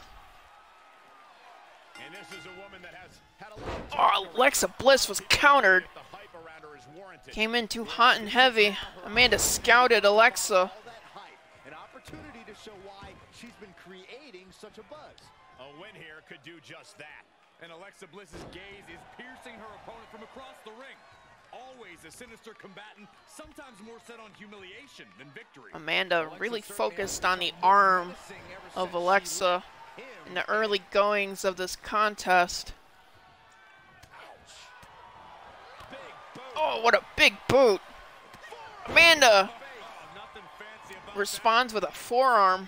And this is a woman that has had a lot of Oh, Alexa Bliss was countered. the hype around her is warranted. Came in too hot and heavy. Amanda scouted Alexa. All that hype, an opportunity to show why she's been creating such a buzz. A win here could do just that. And Alexa Bliss's gaze is piercing her opponent from across the ring. Always a sinister combatant, sometimes more set on humiliation than victory. Amanda really focused on the arm of Alexa in the early goings of this contest. Oh, what a big boot. Amanda Nothing fancy about responds with a forearm.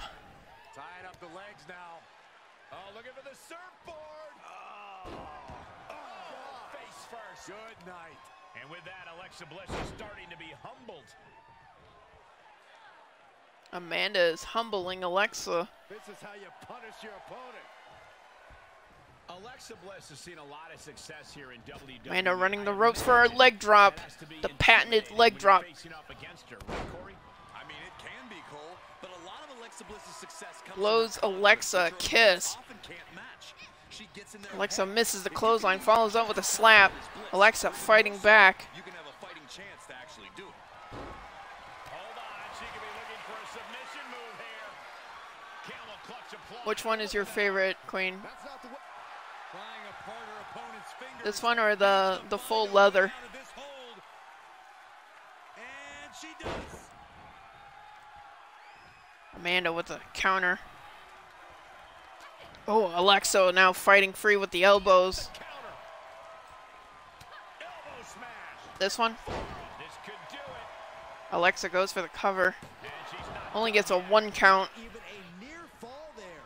tying up the legs now. Oh, looking for the surfboard. Face first. Good night. And with that, Alexa Bliss is starting to be humbled. Amanda is humbling Alexa. This is how you punish your opponent. Alexa Bliss has seen a lot of success here in WWE. Amanda running the ropes for her leg drop. The patented leg drop. Facing up against her, right, Corey? I mean, it can be, Cole, but a lot of Alexa Bliss's success comes Blows from her Alexa a confidence, which kiss. often can't match. She gets in there Alexa head, misses the but you clothesline, can follows up with a slap. Alexa fighting back. You can have a fighting chance to actually do it. Hold on, she could be looking for a submission move here. Camel clutch applause. Which one is your favorite, Queen? That's not the way. Prying apart her opponent's fingers. This one or the full leather? Out of this hold. And she does. Amanda with a counter. Oh, Alexa now fighting free with the elbows. Counter. Elbow smash. This one? This could do it. Alexa goes for the cover. And she's not Only gets a 1 count. Even a near fall there.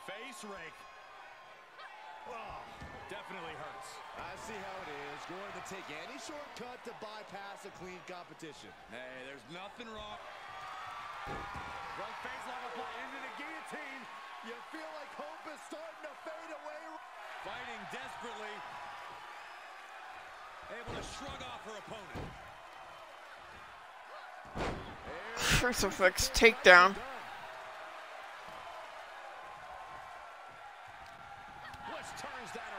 Face rake. Oh, definitely hurts. I see how it is. Going to take any shortcut to bypass a clean competition. Hey, there's nothing wrong. Front face lock apply into the guillotine. You feel like hope is starting to fade away. Fighting desperately. Able to shrug off her opponent. Crucifix takedown. Bliss turns that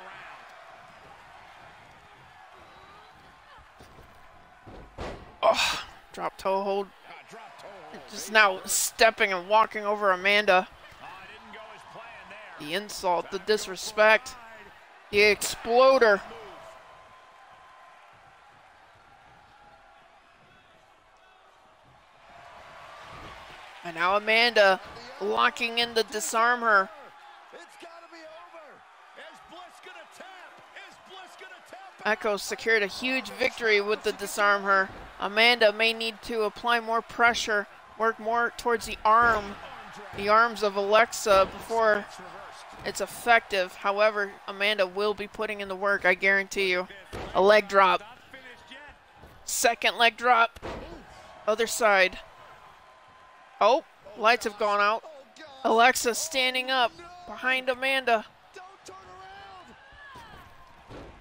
around. Oh, drop toe hold. Drop toe hold. Just now stepping and walking over Amanda. Didn't go as planned there. The insult, the disrespect, the exploder. And now Amanda locking in to disarm her. It's gotta be over. Is Bliss gonna tap? Is Bliss gonna tap? Echo secured a huge victory with the disarm her. Amanda may need to apply more pressure, work more towards the arms of Alexa before it's effective. However, Amanda will be putting in the work, I guarantee you. A leg drop. Not finished yet. Second leg drop. Other side. Oh, lights have gone out. Alexa standing up behind Amanda. Don't turn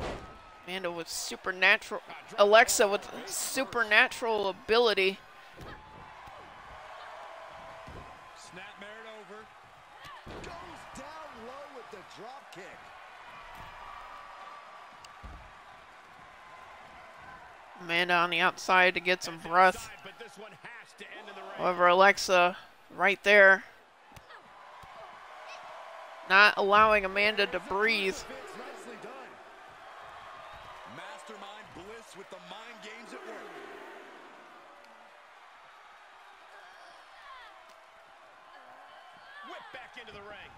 around. Amanda with supernatural. Alexa with supernatural ability. Snap Merritt over. Goes down low with the drop kick. Amanda on the outside to get some breath. But this one has to end in the ring. However, Alexa right there, not allowing Amanda to breathe. Nicely done. Mastermind Bliss with the mind games at work. Whip back into the ring.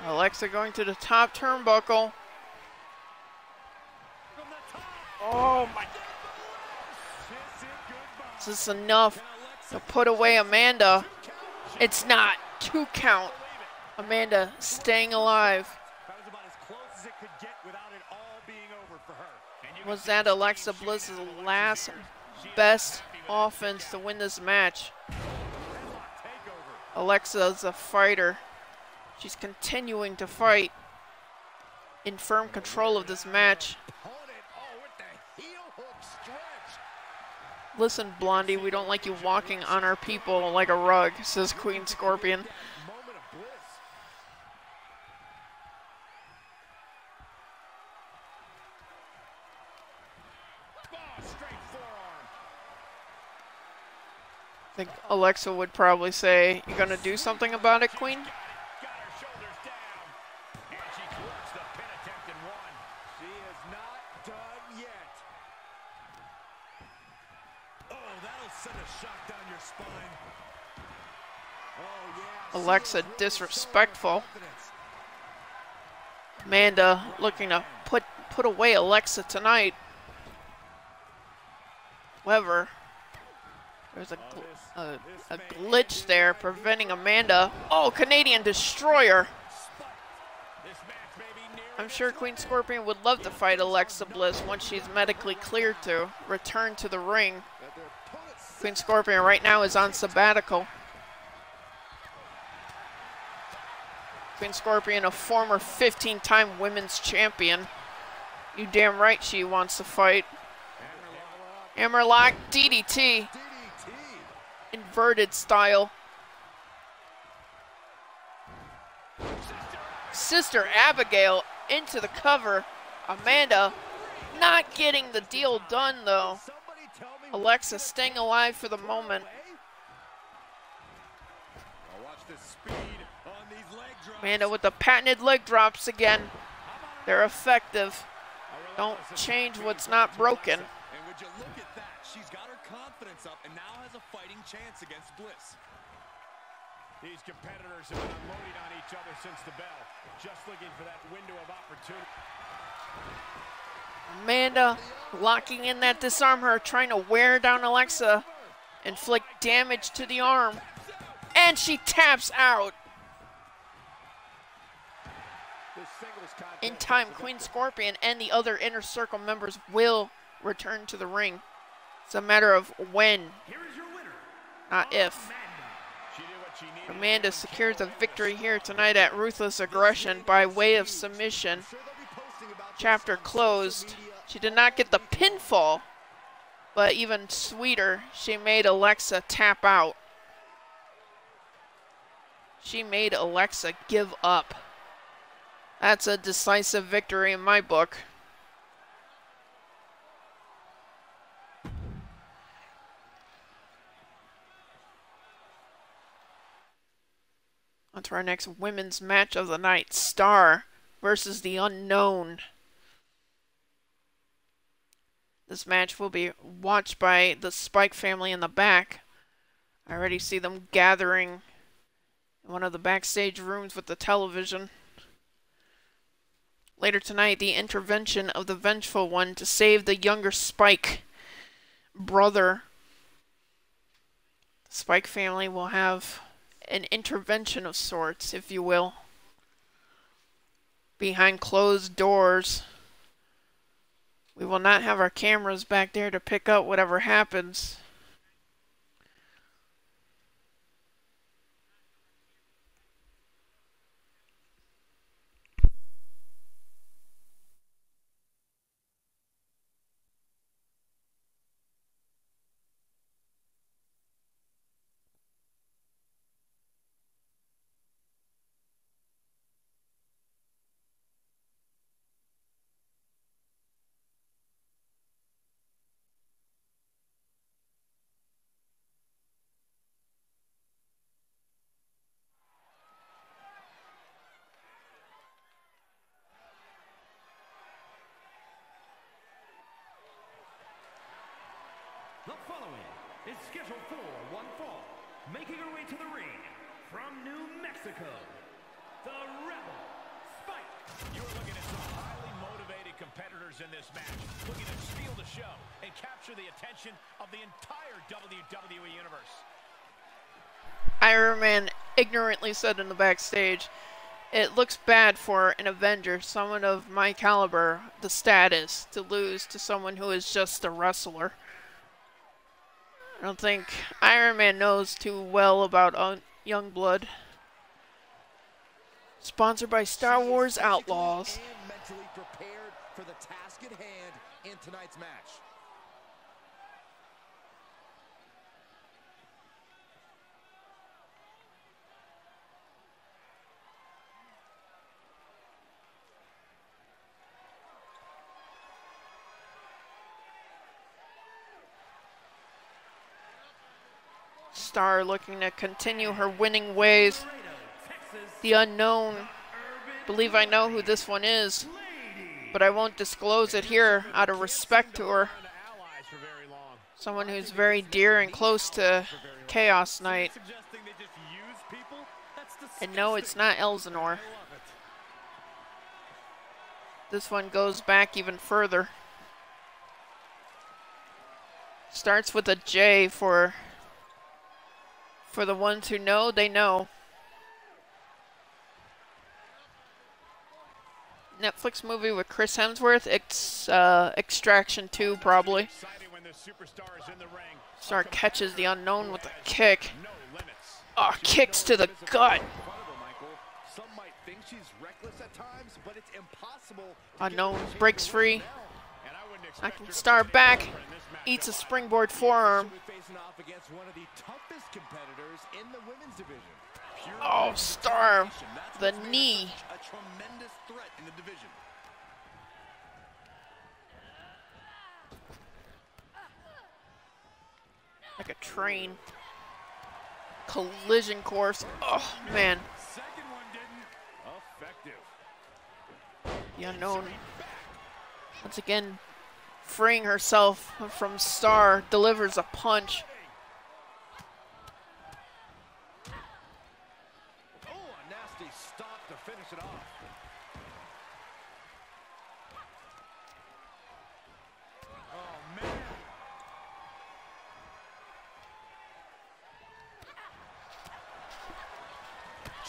Alexa going to the top turnbuckle. From the top. Oh my. Kiss it goodbye. Is this enough to put away Amanda? It's not. 2 count. Amanda staying alive. That was about as close as it could get without it all being over for her. And you Was can that see the Alexa team she Bliss's is and what last she's here. She is best happy with that offense to takedown. win this match? Headlock takeover. Alexa is a fighter. She's continuing to fight in firm control of this match. Opponent, oh, with the heel hook stretch. Listen, Blondie, we don't like you walking on our people like a rug, says Queen Scorpion. Moment of bliss. Oh, straight forearm. I think Alexa would probably say, "You gonna do something about it, Queen?" Got her shoulders down. And she thwarts the pin attempt and one. She is not done yet. Oh, that'll send a shock down your spine. Oh, yeah. Alexa disrespectful. Amanda looking to put away Alexa tonight. However, there's a glitch there preventing Amanda. Oh, Canadian Destroyer. This match may be near I'm sure Queen Scorpion would love to fight Alexa Bliss once she's medically cleared to return to the ring. That their opponent's Queen Scorpion right now is on sabbatical. Queen Scorpion, a former 15-time women's champion. You damn right she wants to fight. Hammerlock, DDT, DDT. inverted style. Sister Abigail into the cover. Amanda not getting the deal done though. Somebody tell me Alexa staying alive for the moment. Now watch the speed on these leg drops. Amanda with the patented leg drops again. They're effective. Don't change what's not broken. And would you look at that? She's got her confidence up and now has a fighting chance against Bliss. These competitors have been unloading on each other since the bell. Just looking for that window of opportunity. Amanda locking in that disarm her, trying to wear down Alexa, inflict damage to the arm, and she taps out. In time, Queen Scorpion and the other Inner Circle members will return to the ring. It's a matter of when, not if. Amanda secures a victory here tonight at Ruthless Aggression by way of submission. Chapter closed. She did not get the pinfall, but even sweeter, she made Alexa tap out. She made Alexa give up. That's a decisive victory in my book. On to our next women's match of the night. Star versus the Unknown. This match will be watched by the Spike family in the back. I already see them gathering in one of the backstage rooms with the television. Later tonight, the intervention of the Vengeful One to save the younger Spike brother. The Spike family will have an intervention of sorts, if you will, behind closed doors. We will not have our cameras back there to pick up whatever happens. The following is scheduled for one fall, making her way to the ring from New Mexico, the Rebel Spike. You're looking at some highly motivated competitors in this match, looking to steal the show and capture the attention of the entire WWE Universe. Iron Man ignorantly said in the backstage, it looks bad for an Avenger, someone of my caliber, the status, to lose to someone who is just a wrestler. I don't think Iron Man knows too well about Youngblood. Sponsored by Star Wars Outlaws. And mentally prepared for the task at hand in tonight's match. Star looking to continue her winning ways. The Unknown. Believe I know who this one is, but I won't disclose it here out of respect to her. Someone who's very dear and close to Chaos Knight. And no, it's not Elsinore. This one goes back even further. Starts with a J for the ones who know, they know. Netflix movie with Chris Hemsworth. It's Extraction 2, probably. Star catches the Unknown with a kick. Oh, kicks to the gut. Unknown breaks free. Knocking Star back. Eats a springboard forearm. Oh, Star, the knee. Like a train. Collision course. Oh, man. The Unknown, once again, freeing herself from Star, delivers a punch. Oh, a nasty stop to finish it off.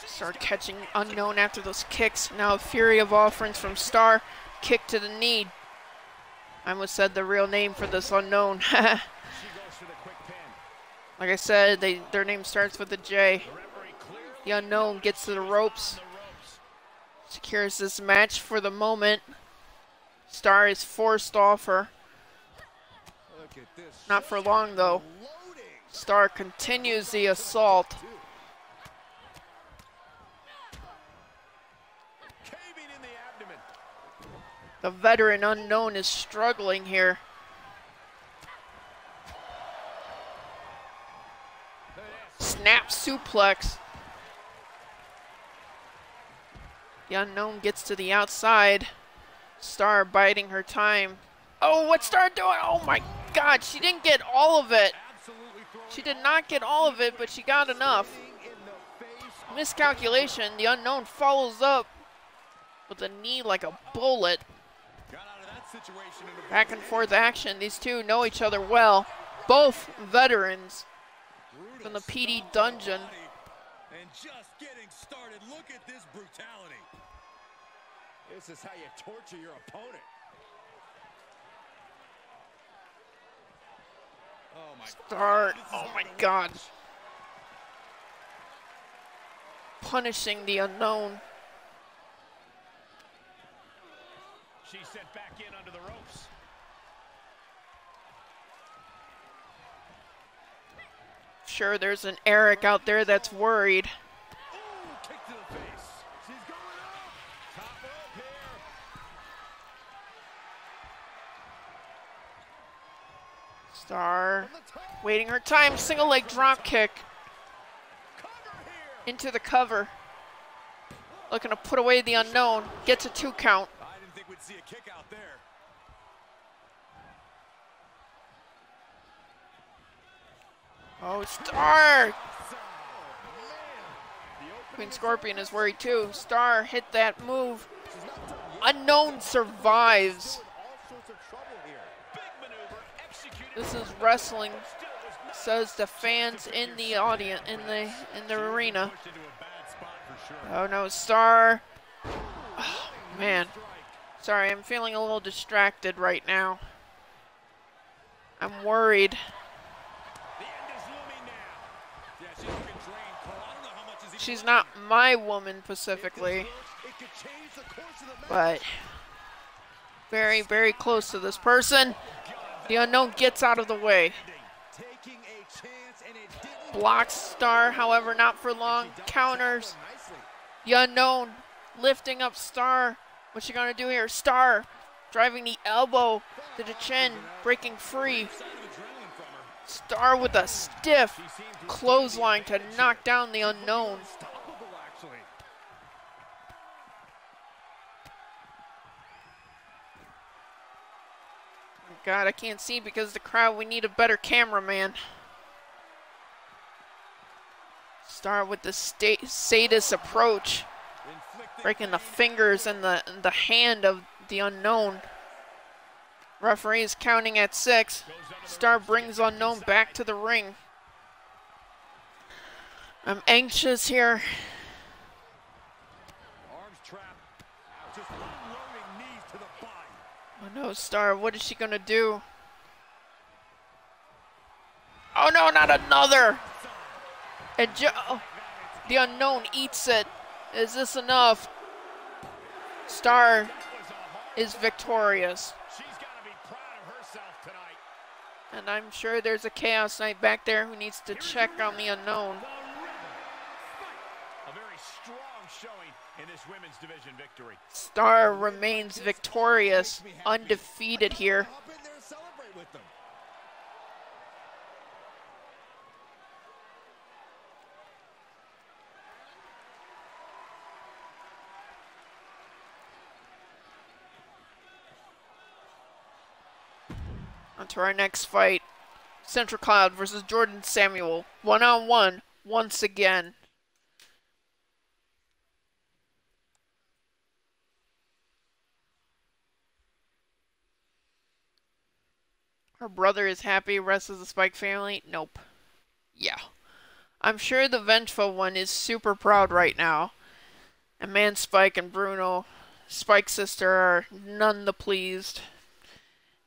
Start catching Unknown after those kicks. Now a fury of offense from Star. Kick to the knee. I almost said the real name for this Unknown. Like I said, their name starts with a J. The Unknown gets to the ropes. Secures this match for the moment. Star is forced off her. Not for long though. Star continues the assault. The veteran Unknown is struggling here. Snap suplex. The Unknown gets to the outside. Star biding her time. Oh, what's Star doing? Oh my God, she didn't get all of it. She did not get all of it, but she got enough. Miscalculation. The Unknown follows up with a knee like a bullet. Back and forth action. These two know each other well. Both veterans from the PD dungeon. And just getting started. Look at this brutality. This is how you torture your opponent. Oh my Start. Oh my God. Punishing the Unknown. She's sent back in under the ropes. Sure, there's an Eric out there that's worried. Ooh, kick to the face. She's going up. Top rope here. Star waiting her time. Single leg drop kick into the cover. Looking to put away the Unknown. Gets a 2 count. I didn't think we'd see a kick out there. Oh, Star! Queen Scorpion is worried too. Star hit that move. Unknown survives. This is wrestling, says the fans in the audience, in the arena. Oh no, Star. Oh, man. Sorry, I'm feeling a little distracted right now. I'm worried. She's not my woman specifically, but very, very close to this person. The Unknown gets out of the way. Blocks Star, however, not for long. Counters. The Unknown lifting up Star. What's she gonna do here? Star driving the elbow to the chin, breaking free. Star with a stiff clothesline to knock down the Unknown. God, I can't see because of the crowd. We need a better cameraman. Star with the sadist approach, breaking the fingers and the hand of the Unknown. Referee is counting at 6. Star brings Unknown back to the ring. I'm anxious here. Arms trapped. Just unloading knees to the body. Oh no, Star, what is she gonna do? Oh no, not another! And the Unknown eats it. Is this enough? Star is victorious. She's got to be proud of herself tonight. And I'm sure there's a Chaos Knight back there who needs to check on the Unknown. A very strong showing in this women's division victory. Star remains victorious, undefeated here. Hop in there and celebrate with them. On to our next fight. Central Cloud versus Jordan Samuel. 1-on-1 once again. Her brother is happy, rest of the Spike family. Nope. Yeah. I'm sure the Vengeful One is super proud right now. And man, Spike and Bruno, Spike's sister, are none the pleased.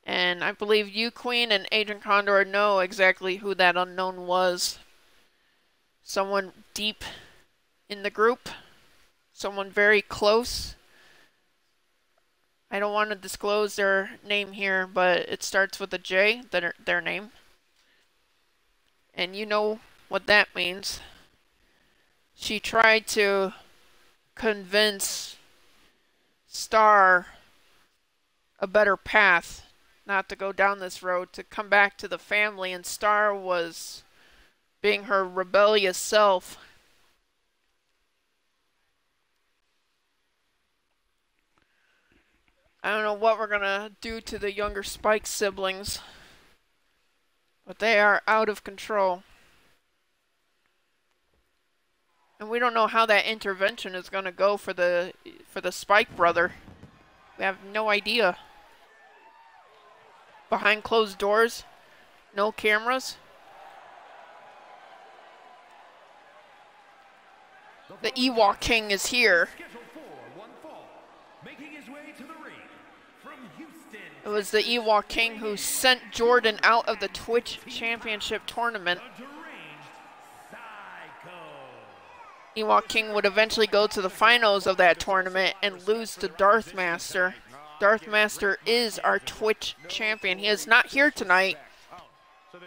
And I believe you, Queen, and Agent Condor know exactly who that unknown was. Someone deep in the group. Someone very close. I don't want to disclose their name here, but it starts with a J, their name. And you know what that means. She tried to convince Star a better path, not to go down this road, to come back to the family, and Star was being her rebellious self. I don't know what we're gonna do to the younger Spike siblings, but they are out of control. And we don't know how that intervention is gonna go for the Spike brother. We have no idea. Behind closed doors, no cameras. The Ewok King is here. It was the Ewok King who sent Jordan out of the Twitch Championship tournament. Ewok King would eventually go to the finals of that tournament and lose to Darth Master. Darth Master is our Twitch champion. He is not here tonight.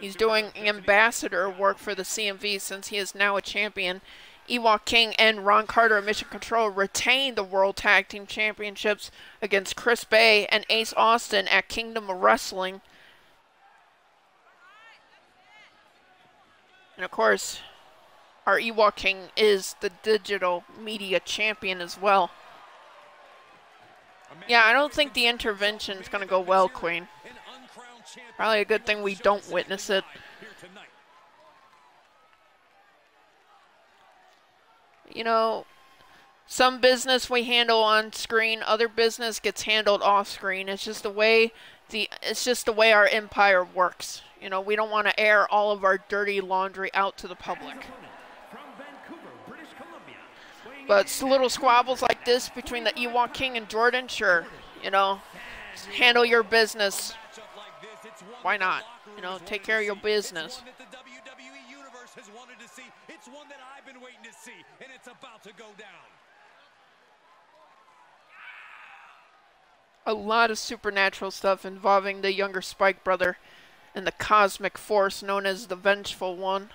He's doing ambassador work for the CMV since he is now a champion. Ewok King and Ron Carter of Mission Control retain the World Tag Team Championships against Chris Bay and Ace Austin at Kingdom of Wrestling. And of course, our Ewok King is the digital media champion as well. Yeah, I don't think the intervention is going to go well, Queen. Probably a good thing we don't witness it. You know, some business we handle on screen, other business gets handled off screen. It's just the way our empire works. You know, we don't want to air all of our dirty laundry out to the public. But little squabbles like this between the Ewok King and Jordan, sure, you know, handle your business. Why not? You know, take care of your business. It's one that I've been waiting to see, and it's about to go down. A lot of supernatural stuff involving the younger Spike brother and the cosmic force known as the Vengeful One.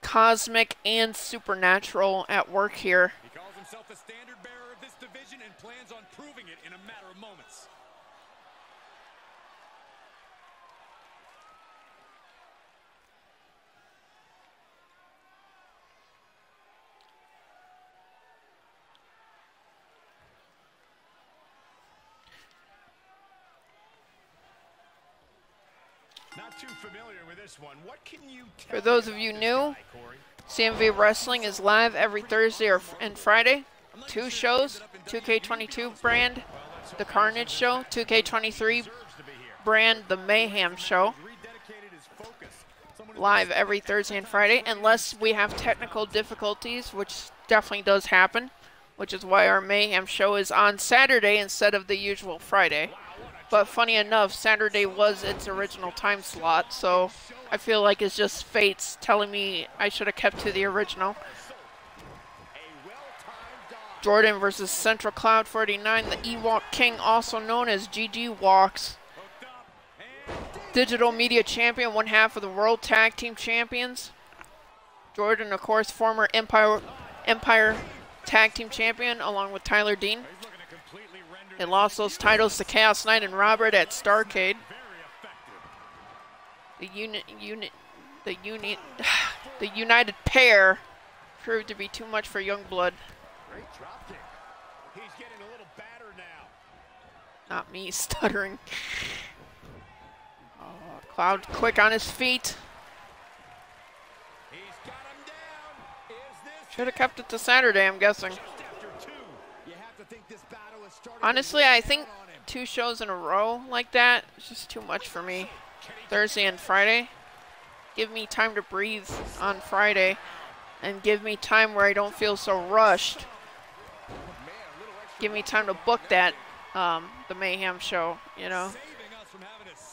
Cosmic and supernatural at work here. He calls himself the standard bearer of this division and plans on proving it in a matter of moments. Not too familiar with this one. What can you tell For those of you new, CMV Wrestling is live every Thursday and Friday. 2 shows, 2K22 brand, The Carnage Show, 2K23 brand, The Mayhem Show. Live every Thursday and Friday, unless we have technical difficulties, which definitely does happen, which is why our Mayhem Show is on Saturday instead of the usual Friday. But funny enough, Saturday was its original time slot, so I feel like it's just fate's telling me I should have kept to the original. Jordan versus Central Cloud 49, the Ewok King, also known as GG Walks. Digital Media Champion, one half of the World Tag Team Champions. Jordan, of course, former Empire Tag Team Champion, along with Tyler Dean. They lost those titles to Chaos Knight and Robert at Starrcade. The united pair proved to be too much for Youngblood. Great drop kick. He's getting a little battered now. Not me stuttering. Cloud quick on his feet. He's got him down. Is this Should have kept it to Saturday, I'm guessing. just after 2? You have to think this battle is starting. Honestly, I think 2 shows in a row like that, it's just too much for me. Thursday and Friday. Give me time to breathe on Friday and give me time where I don't feel so rushed. Give me time to book that, the Mayhem show, you know.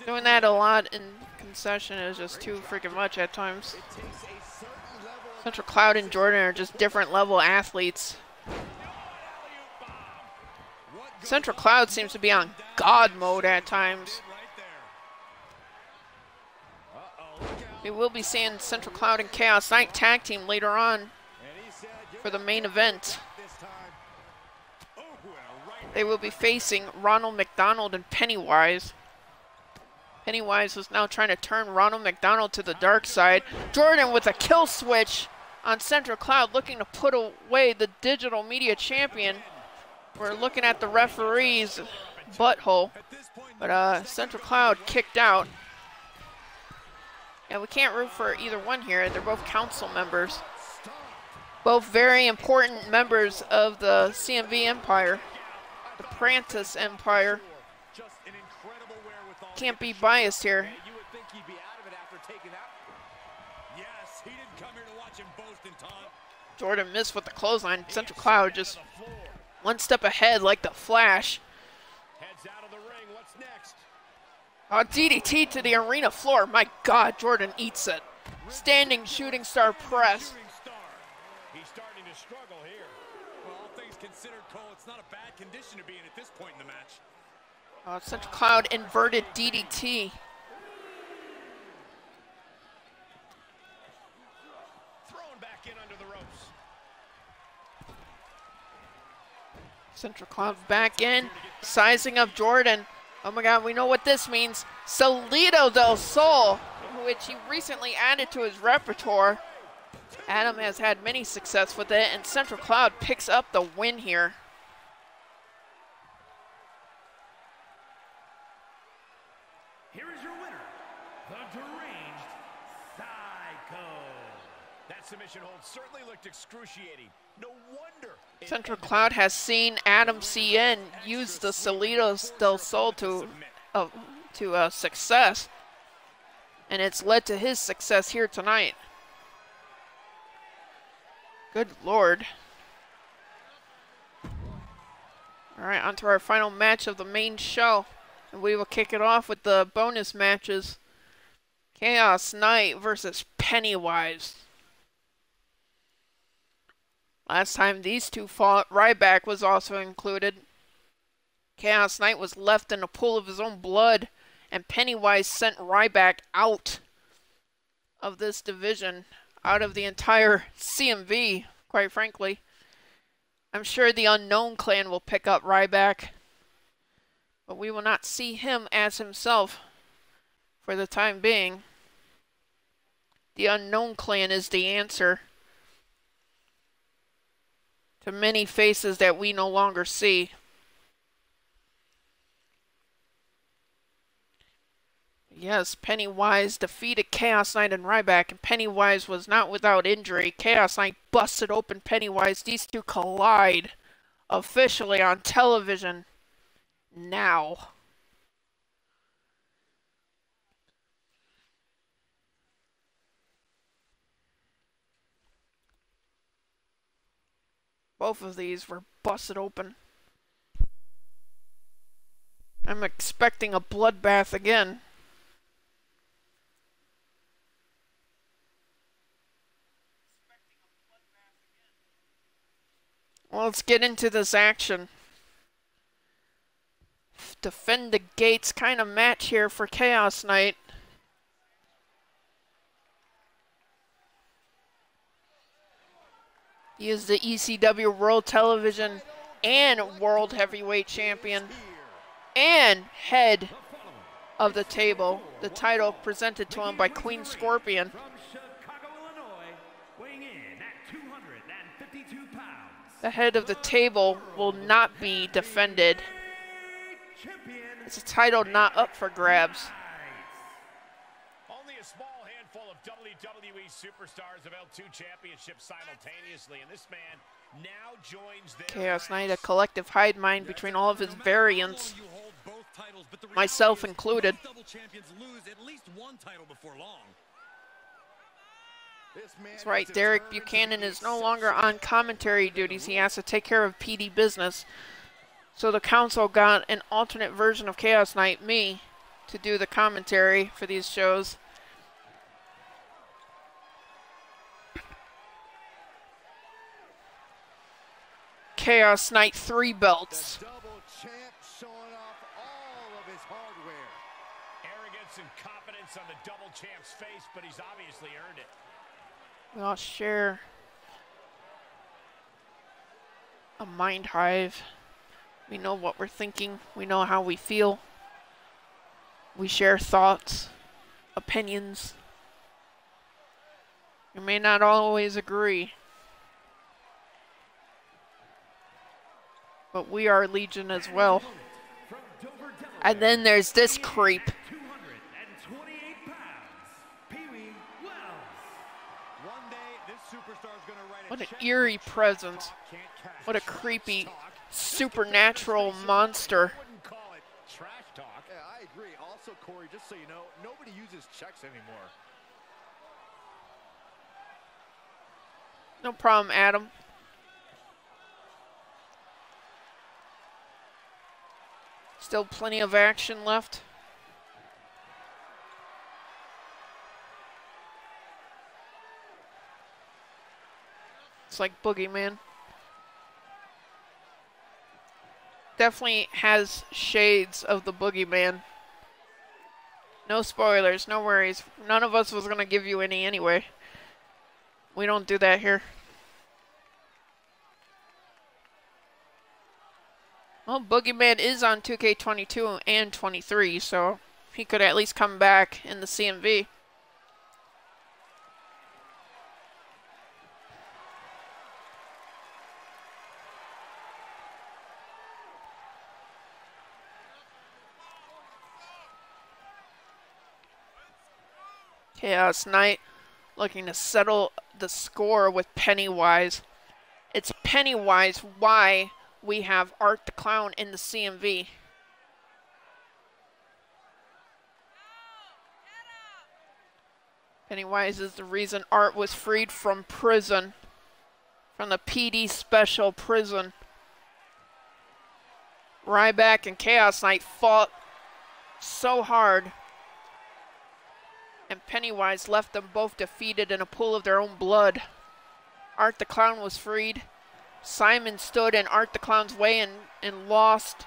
Doing that a lot in concession is just too freaking much at times. Central Cloud and Jordan are just different level athletes. Central Cloud seems to be on God mode at times. We will be seeing Central Cloud and Chaos Knight tag team later on for the main event. They will be facing Ronald McDonald and Pennywise. Pennywise was now trying to turn Ronald McDonald to the dark side. Jordan with a kill switch on Central Cloud, looking to put away the digital media champion. We're looking at the referee's butthole, but Central Cloud kicked out. And we can't root for either one here. They're both council members. Both very important members of the CMV Empire, the Prentice Empire. Can't be biased here. Jordan missed with the clothesline. Central Cloud just one step ahead like the Flash. Oh, DDT to the arena floor. My God, Jordan eats it. Standing shooting star press. He's starting to struggle here. Well, all things considered, Cole, it's not a bad condition to be in at this point in the match. Central Cloud inverted DDT. Thrown back in under the ropes. Central Cloud back in, sizing up Jordan. Oh my God, we know what this means. Salito del Sol, which he recently added to his repertoire. Adam has had many success with it, and Central Cloud picks up the win here. Here is your winner, the Deranged Psycho. That submission hold certainly looked excruciating. No wonder. Central Cloud has seen Adam CN use the Salito del Sol to success, and it's led to his success here tonight. Good Lord. All right, on to our final match of the main show, and we will kick it off with the bonus matches. Chaos Knight versus Pennywise. Last time these two fought, Ryback was also included. Chaos Knight was left in a pool of his own blood, and Pennywise sent Ryback out of this division, out of the entire CMV, quite frankly. I'm sure the Unknown Clan will pick up Ryback, but we will not see him as himself for the time being. The Unknown Clan is the answer to many faces that we no longer see. Yes, Pennywise defeated Chaos Knight and Ryback, and Pennywise was not without injury. Chaos Knight busted open Pennywise. These two collide officially on television now. Both of these were busted open. I'm expecting a bloodbath again. Well, let's get into this action. Defend the gates kind of match here for Chaos Knight. He is the ECW World Television and World Heavyweight Champion and head of the table. The title presented to him by Queen Scorpion. From Chicago, Illinois, weighing in at 252 pounds. The head of the table will not be defended. It's a title not up for grabs. Only a small handful of WWE superstars have held 2 championships simultaneously, and this man now joins them. Chaos Knight, a collective hive mind between all of his variants. You hold titles, but the myself reality is included. most double champions lose at least one title before long. That's right, Derek Buchanan is no longer on commentary duties. He has to take care of PD business. So the council got an alternate version of Chaos Knight, me, to do the commentary for these shows. Chaos Knight 3 belts. The double champ showing off all of his hardware. Arrogance and confidence on the double champ's face, but he's obviously earned it. We all share a mind hive. We know what we're thinking. We know how we feel. We share thoughts, opinions. We may not always agree, but we are Legion as well. And then there's this creep. 228 pounds, Pee-wee Wells. One day, this superstar's gonna write a What an check eerie for presence. Can't cash. What a creepy supernatural monster. I wouldn't call it trash talk. Yeah, I agree. Also, Corey, just so you know, nobody uses checks anymore. No problem, Adam. Still plenty of action left. It's like Boogeyman. Definitely has shades of the Boogeyman. No spoilers, no worries. None of us was going to give you any anyway. We don't do that here. Well, Boogeyman is on 2K22 and 23, so he could at least come back in the CMV. Chaos Knight looking to settle the score with Pennywise. It's Pennywise why we have Art the Clown in the CMV. Pennywise is the reason Art was freed from prison, from the PD special prison. Ryback and Chaos Knight fought so hard, and Pennywise left them both defeated in a pool of their own blood. Art the Clown was freed. Simon stood in Art the Clown's way and lost.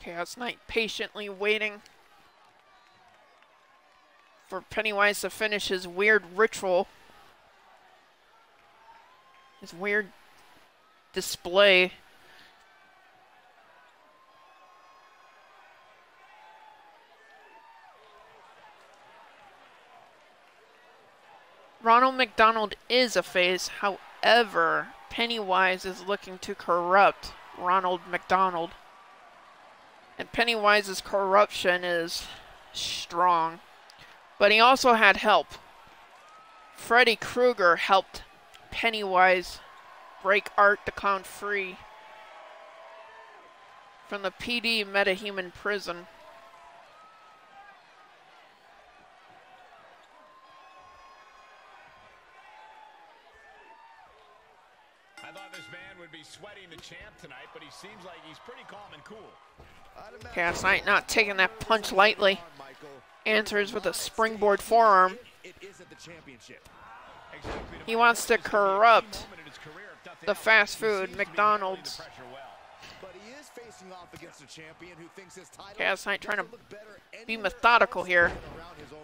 Chaos Knight patiently waiting for Pennywise to finish his weird ritual. His weird display. Ronald McDonald is a face, however, Pennywise is looking to corrupt Ronald McDonald. And Pennywise's corruption is strong. But he also had help. Freddy Krueger helped Pennywise break Art the Clown free from the PD metahuman prison. I thought this man would be sweating the champ tonight, but he seems like he's pretty calm and cool. Chaos Knight not taking that punch lightly. Answers with a springboard forearm. He wants to corrupt the fast food McDonald's. Chaos Knight trying to be methodical here,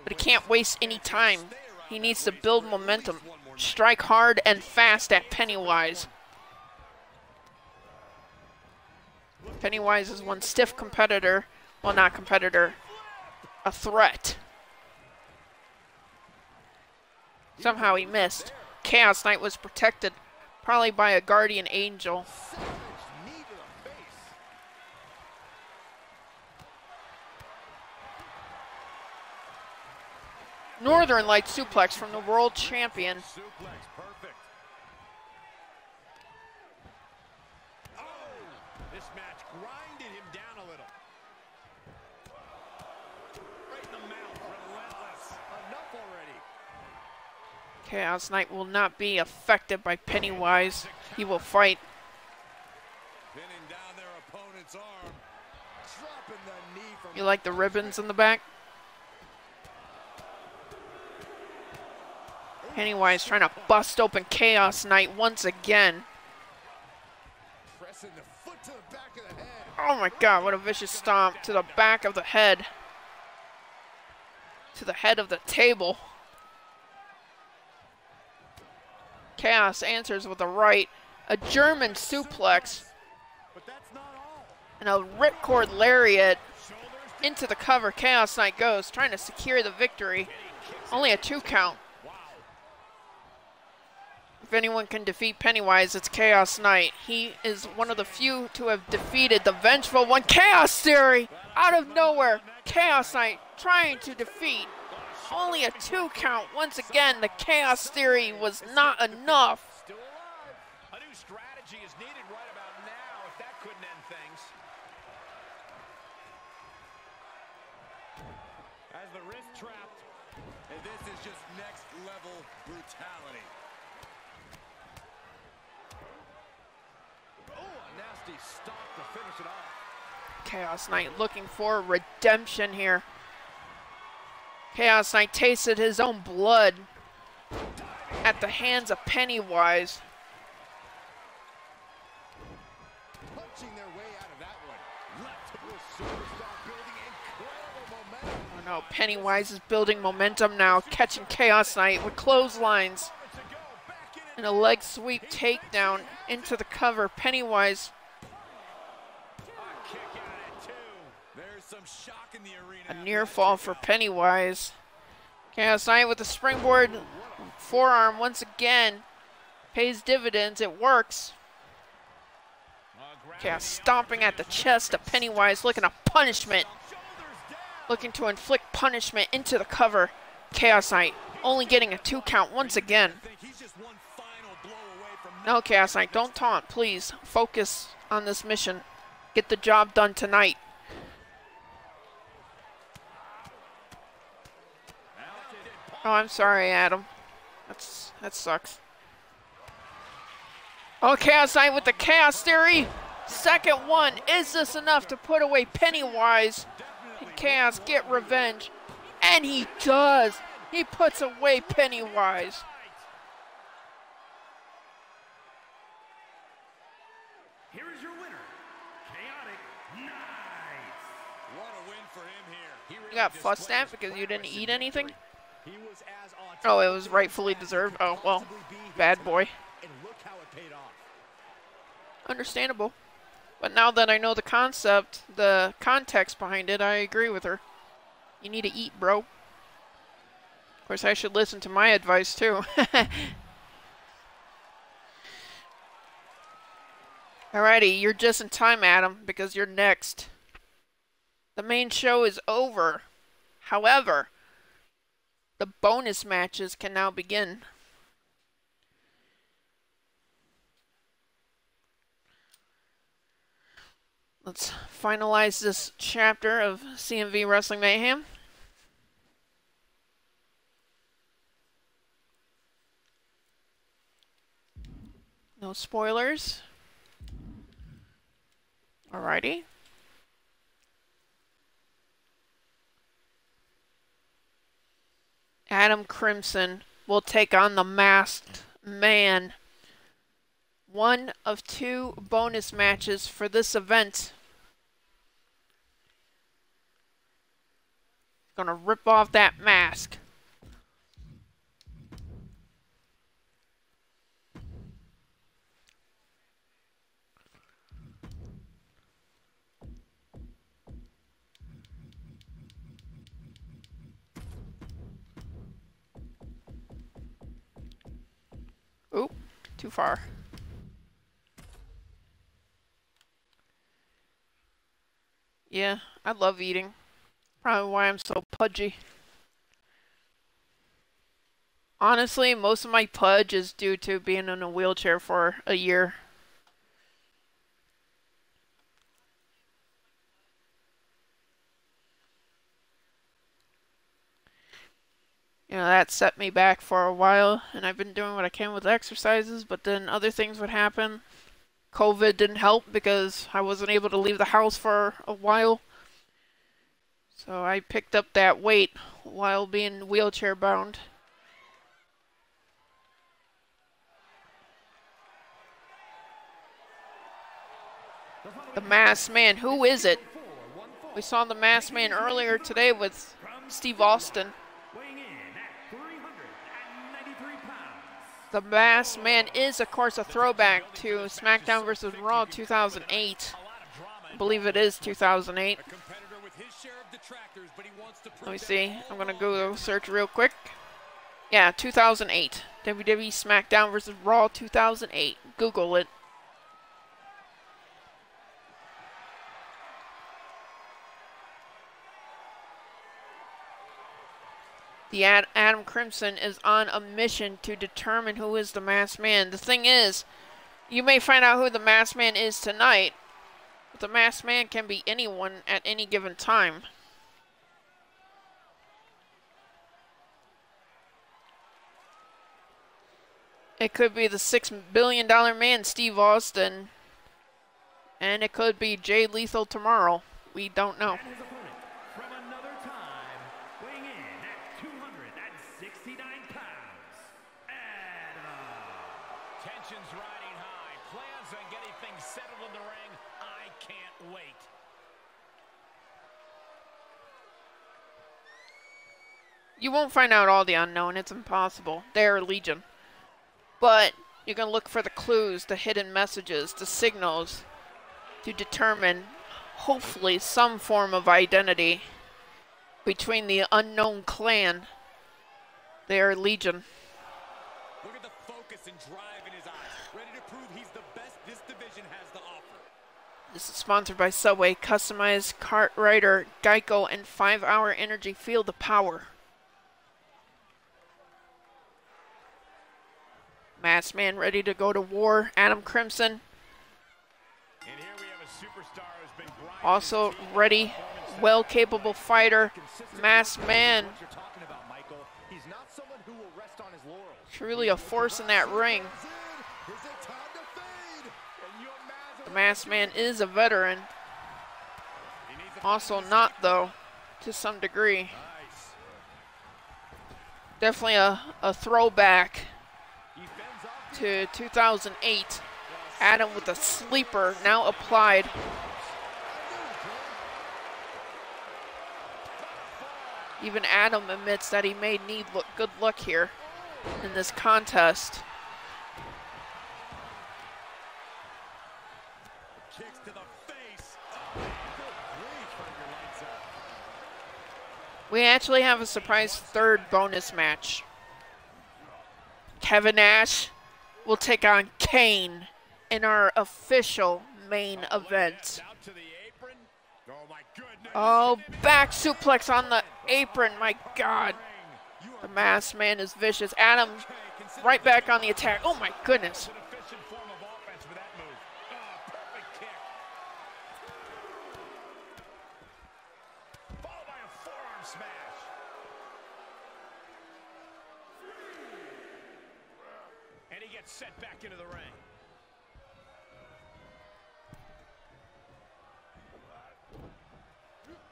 but he can't waste any time. He needs to build momentum. Strike hard and fast at Pennywise. Pennywise is one stiff competitor. Well, not competitor. A threat. Somehow he missed. Chaos Knight was protected, probably by a guardian angel. Northern Light suplex from the world champion. Suplex, perfect. Oh, this match grinded him down a little. Right in the mouth, relentless. Enough already. Chaos Knight will not be affected by Pennywise. He will fight. Pinning down their opponent's arm. Dropping the knee from You like the ribbons in the back? Pennywise trying to bust open Chaos Knight once again. pressing the foot to the back of the head. Oh my god, what a vicious stomp to the back of the head. To the head of the table. Chaos answers with a right. A German suplex. But that's not all. And a ripcord lariat into the cover. Chaos Knight goes, trying to secure the victory. Only a 2 count. If anyone can defeat Pennywise, it's Chaos Knight. He is one of the few to have defeated the Vengeful One. Chaos Theory! Out of nowhere, Chaos Knight trying to defeat. Only a 2 count. Once again, the Chaos Theory was not enough. Still alive. A new strategy is needed right about now if that couldn't end things. As the wrist trapped. And this is just next level brutality. Oh, a nasty stop to finish it off. Chaos Knight looking for redemption here. Chaos Knight tasted his own blood at the hands of Pennywise. Punching their way out of that one. Left to the superstar building incredible momentum. Oh no, Pennywise is building momentum now, catching Chaos Knight with clotheslines. And a leg sweep takedown into the cover. Pennywise, A kick out at 2. There's some shock in the arena. a near fall for Pennywise. Chaos Knight with the springboard forearm once again. Pays dividends, it works. Chaos stomping at the chest of Pennywise, looking a punishment. Looking to inflict punishment into the cover. Chaos Knight only getting a 2 count once again. He's just one final blow away from No, Chaos Knight, don't taunt, please. Focus on this mission. Get the job done tonight. Oh, I'm sorry, Adam. That sucks. Oh, Chaos Knight with the Chaos Theory. Second one. Is this enough to put away Pennywise? Can Chaos get revenge? And he does. He puts away Pennywise. Here is your winner, Chaotic Knight. What a win for him here. You got fussed at because you didn't eat anything? He was as on Oh, top it was rightfully deserved. Oh, well, bad boy. and look how it paid off. Understandable. But now that I know the concept, the context behind it, I agree with her. You need to eat, bro. Of course, I should listen to my advice, too. Alrighty, you're just in time, Adam, because you're next. The main show is over. However, the bonus matches can now begin. Let's finalize this chapter of CMV Wrestling Mayhem. No spoilers. Alrighty. Adam Crimson will take on the Masked Man. One of 2 bonus matches for this event. Gonna rip off that mask. Oop, too far. Yeah, I love eating. Probably why I'm so pudgy. Honestly, most of my pudge is due to being in a wheelchair for a year. You know, that set me back for a while, and I've been doing what I can with exercises, but then other things would happen. COVID didn't help because I wasn't able to leave the house for a while. So I picked up that weight while being wheelchair bound. The Masked Man, who is it? We saw the Masked Man earlier today with Steve Austin. The Masked Man is, of course, a throwback to SmackDown vs. Raw 2008. I believe it is 2008. Let me see. I'm going to go search real quick. Yeah, 2008. WWE SmackDown vs. Raw 2008. Google it. The Adam Crimson is on a mission to determine who is the Masked Man. The thing is, you may find out who the Masked Man is tonight, but the Masked Man can be anyone at any given time. It could be the $6 billion man, Steve Austin, and it could be Jay Lethal tomorrow. We don't know. You won't find out all the unknown. It's impossible. They're Legion. But you can look for the clues, the hidden messages, the signals to determine, hopefully, some form of identity between the unknown clan. They are Legion. Look at the focus and drive in his eyes. Ready to prove he's the best this division has to offer. This is sponsored by Subway, customized Cartwriter, Geico, and 5-hour energy. Feel the power. Masked Man ready to go to war. Adam Crimson. And here we have a superstar who's been also ready, well capable fighter. Masked Man. Truly a force in that ring. The Masked Man is a veteran. Also not, though, to some degree. Definitely a throwback to 2008. Adam with a sleeper now applied. Even Adam admits that he may need good luck here in this contest. Kicks to the face. We actually have a surprise third bonus match. Kevin Nash will take on Kane in our official main event. Oh, back suplex on the apron, my God. The Masked Man is vicious. Adam right back on the attack. Oh my goodness. And he gets set back into the ring.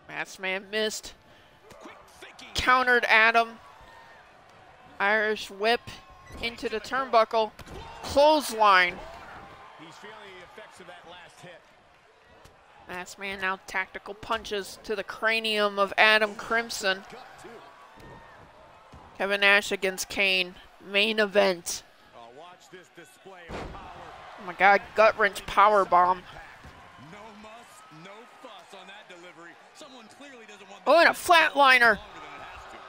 Masked Man missed. Countered Adam. Irish whip into the turnbuckle. Clothesline. He's feeling the effects of that last hit. Masked Man now tactical punches to the cranium of Adam Crimson. Kevin Nash against Kane. Main event. Watch this display of power. Oh my God, gut wrench power bomb. No muss, no fuss on that delivery. Someone clearly doesn't want. Oh, and a flatliner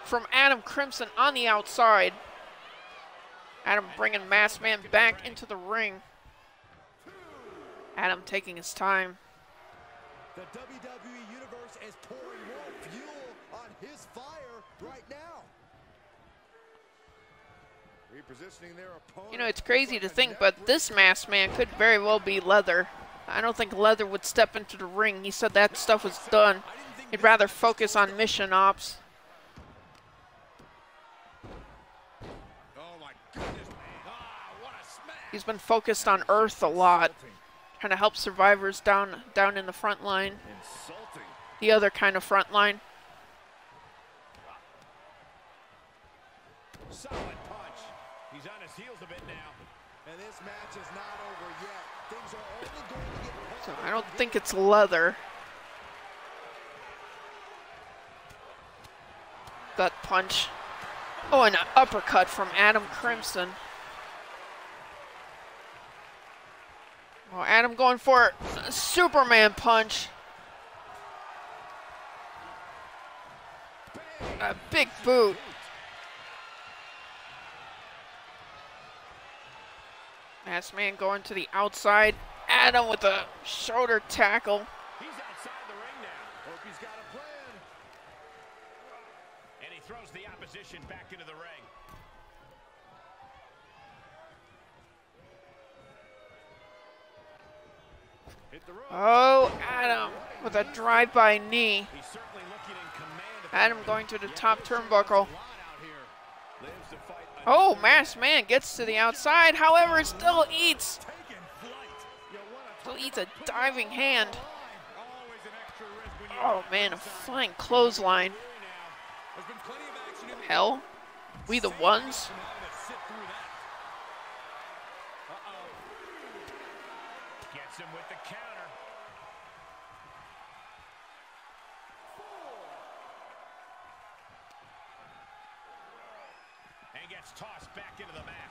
from Adam Crimson on the outside. Adam bringing Masked Man back into the ring. Adam taking his time. The WWE Universe is pouring more fuel on his fire right now. Repositioning their opponent. You know, it's crazy to think, but this masked man could very well be Leather. I don't think Leather would step into the ring. He said that stuff was done. He'd rather focus on mission ops. Oh my goodness. What a smash. He's been focused on Earth a lot, trying to help survivors down in the front line. Insulting. The other kind of front line. Solid punch. He's on his heels a bit now. And this match is not over yet. Things are only going to get So I don't think it's Leather. Gut punch. Oh, and an uppercut from Adam Crimson. Oh, Adam going for a Superman punch. A big boot. Masked Man going to the outside. Adam with a shoulder tackle. He's outside the ring now. Hope he's got a plan. And he throws the opposition back into the ring. Hit the rope. Oh, Adam with a drive-by knee. He's certainly looking in command of Adam going to the top turnbuckle. a lot out here. Lives to fight Oh, Masked Man gets to the outside. However, it still eats. taking flight. Still eats a diving hand. Always an extra risk when you Oh man, a flying clothesline. There's been plenty of action in the Hell, we the ones. having to sit through that. Gets him with the counter. And gets tossed back into the mat.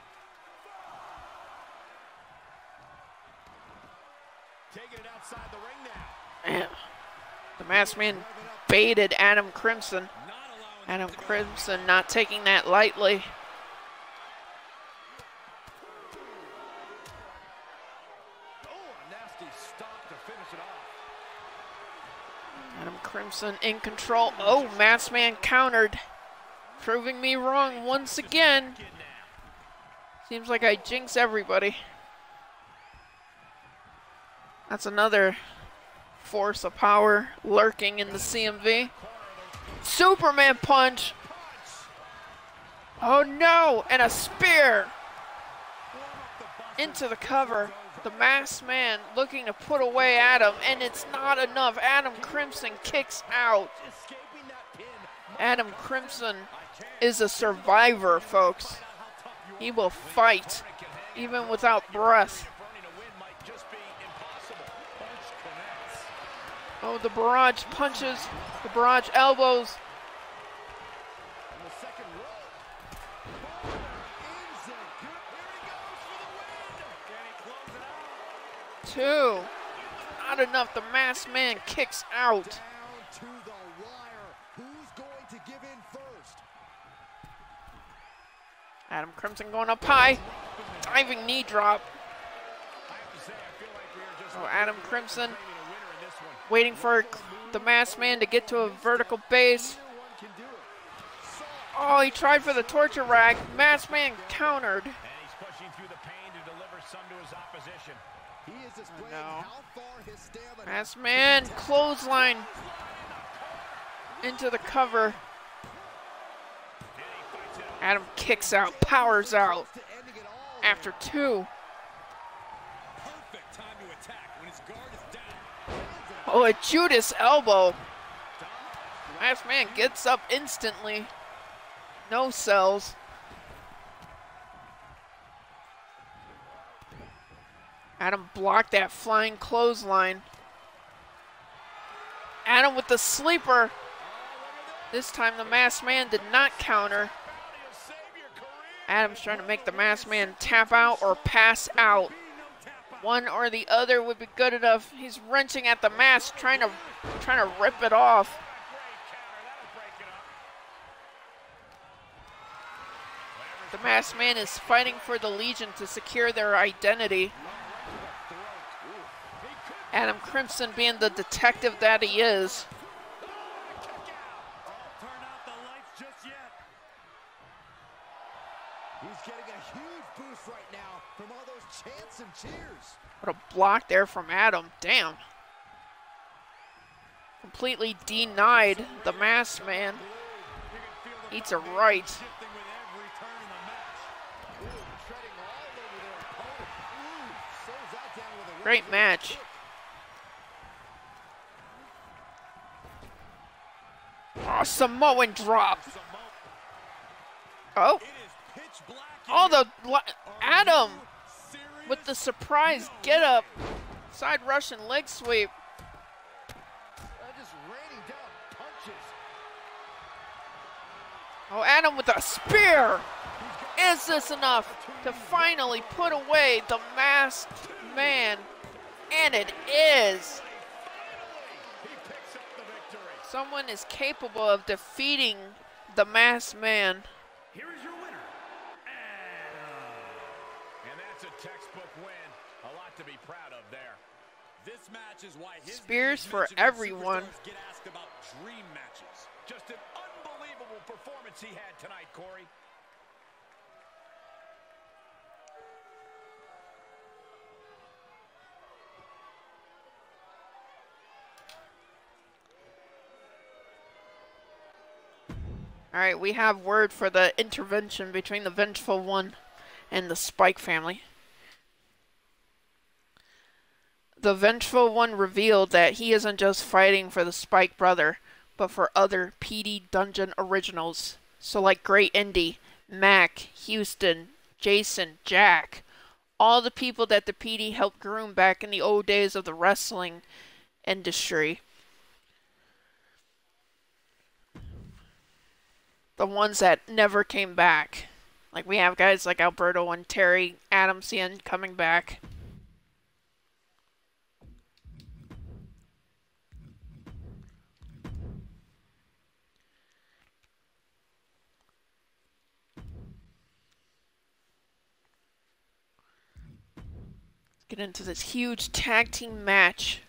Taking it outside the ring now. Man, the Masked Man baited Adam Crimson. Not allowing Adam Crimson not taking that lightly. Oh, a nasty stop to finish it off. Adam Crimson in control. Oh, Masked Man countered. Proving me wrong once again. Seems like I jinx everybody. That's another force of power lurking in the CMV. Superman punch. Oh no, and a spear into the cover. The Masked Man looking to put away Adam, and it's not enough. Adam Crimson kicks out. Escaping that pin. Adam Crimson is a survivor, folks. He will fight, even without breath. Oh, the barrage punches, the barrage elbows. And the second rope. Ends it. Here he goes for the win. Can he close it out? 2. Not enough. The Masked Man kicks out. Down to the wire. Who's going to give in first? Adam Crimson going up high. Diving knee drop. Oh, Adam Crimson waiting for the Masked Man to get to a vertical base. Oh, he tried for the torture rack. Masked Man countered. And he's pushing through the pain to deliver some to his opposition. He is displaying No. how far his stamina. Masked Man clothesline into the cover. Adam kicks out, powers out To ending it all. after 2. Perfect time to attack when his guard is down. Oh, a Judas elbow. Masked Man gets up instantly. No cells. Adam blocked that flying clothesline. Adam with the sleeper. This time the Masked Man did not counter. Adam's trying to make the Masked Man tap out or pass out. One or the other would be good enough. He's wrenching at the mask, trying to rip it off. The Masked Man is fighting for the Legion to secure their identity. Adam Crimson being the detective that he is. Turn out the lights just yet. He's getting a huge boost right now from all those chants and cheers. What a block there from Adam. Damn. Completely denied the Masked Man. Eats a right. Great match. Oh, Samoan drop. Oh. Oh, Adam with the surprise get up. Side Russian leg sweep. Just raining down punches. Oh, Adam with a spear. Is this enough to finally put away the Masked Man? And it is. Someone is capable of defeating the Masked Man. Here is your winner, Adam. And that's a textbook win. A lot to be proud of there. This match is why his Spears for everyone. get asked about dream matches. Just an unbelievable performance he had tonight, Corey. All right, we have word for the intervention between the Vengeful One and the Spike family. The Vengeful One revealed that he isn't just fighting for the Spike brother, but for other PD Dungeon originals. So like Great Indy, Mac, Houston, Jason, Jack, all the people that the PD helped groom back in the old days of the wrestling industry. The ones that never came back. Like we have guys like Alberto and Terry Adamsian coming back. Let's get into this huge tag team match.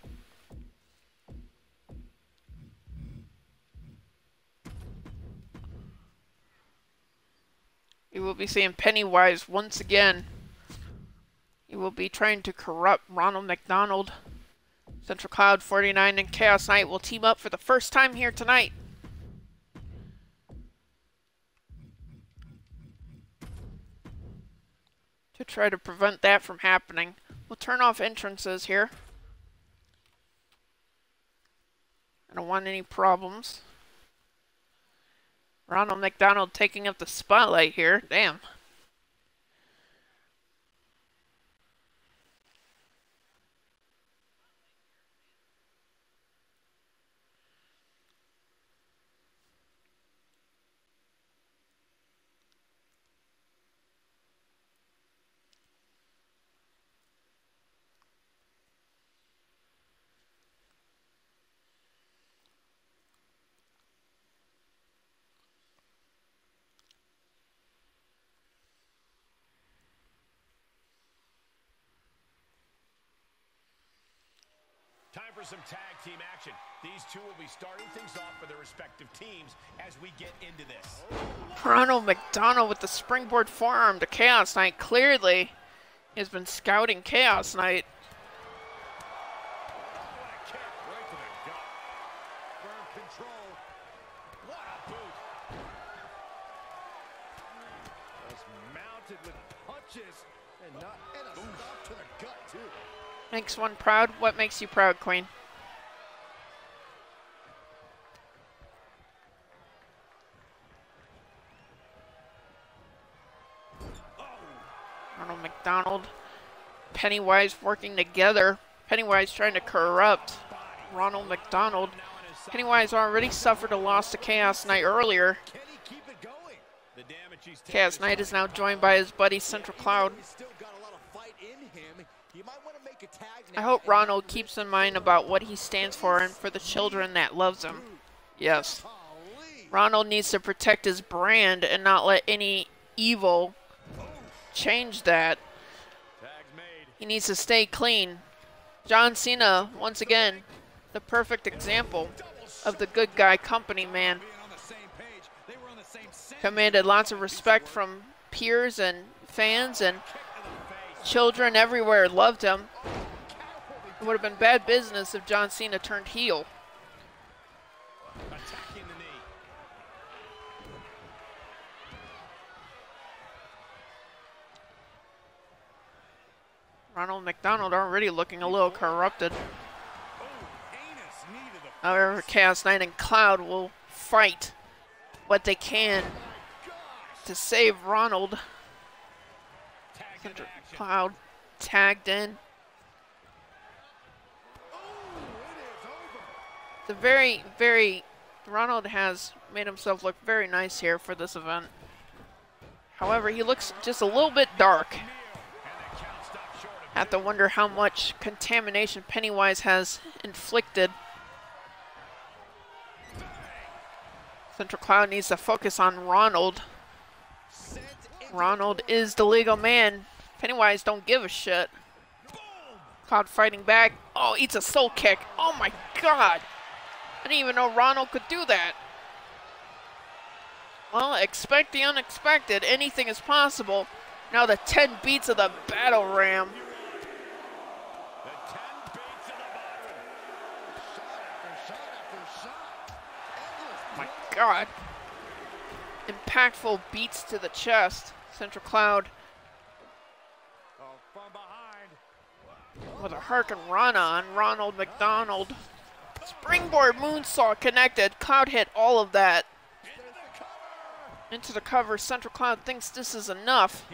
We will be seeing Pennywise once again. He will be trying to corrupt Ronald McDonald. Central Cloud 49 and Chaos Knight will team up for the first time here tonight. To try to prevent that from happening. We'll turn off entrances here. I don't want any problems. Ronald McDonald taking up the spotlight here. Damn. Time for some tag team action. These two will be starting things off for their respective teams as we get into this. Ronald McDonald with the springboard forearm to Chaos Knight. Clearly, has been scouting Chaos Knight. What a kick right to the gut. Firm control. What a boot. Was mounted with punches and a stop to the gut too. Makes one proud. What makes you proud, Queen? Ronald McDonald, Pennywise working together. Pennywise trying to corrupt Ronald McDonald. Pennywise already suffered a loss to Chaos Knight earlier. Can he keep it going? The damage he's taken Chaos Knight is now joined by his buddy Central Cloud. He's still got a lot of fight in him. You might want to make a tag I now hope and Ronald keeps in mind about what he stands for and for the children that loves him. Yes. golly. Ronald needs to protect his brand and not let any evil change that. tags made. He needs to stay clean. John Cena, once again, the perfect example of the good guy company man. Being on the same page, they were on the same set. Commanded lots of respect from peers and fans and children everywhere loved him. It would have been bad business if John Cena turned heel. Attacking the knee. Ronald McDonald already looking a little corrupted. However, Chaos Knight and Cloud will fight what they can to save Ronald. Cloud tagged in. Ronald has made himself look very nice here for this event. However, he looks just a little bit dark. Have to wonder how much contamination Pennywise has inflicted. Central Cloud needs to focus on Ronald. Ronald is the legal man. Pennywise don't give a shit. Cloud fighting back. Oh, eats a soul kick. Oh my god. I didn't even know Ronald could do that. Well, expect the unexpected. Anything is possible. Now the 10 beats of the battle ram. My god. Impactful beats to the chest. Central Cloud with a Hurricane Rana on Ronald McDonald. Springboard moonsault connected. Cloud hit all of that. Into the cover. Central Cloud thinks this is enough.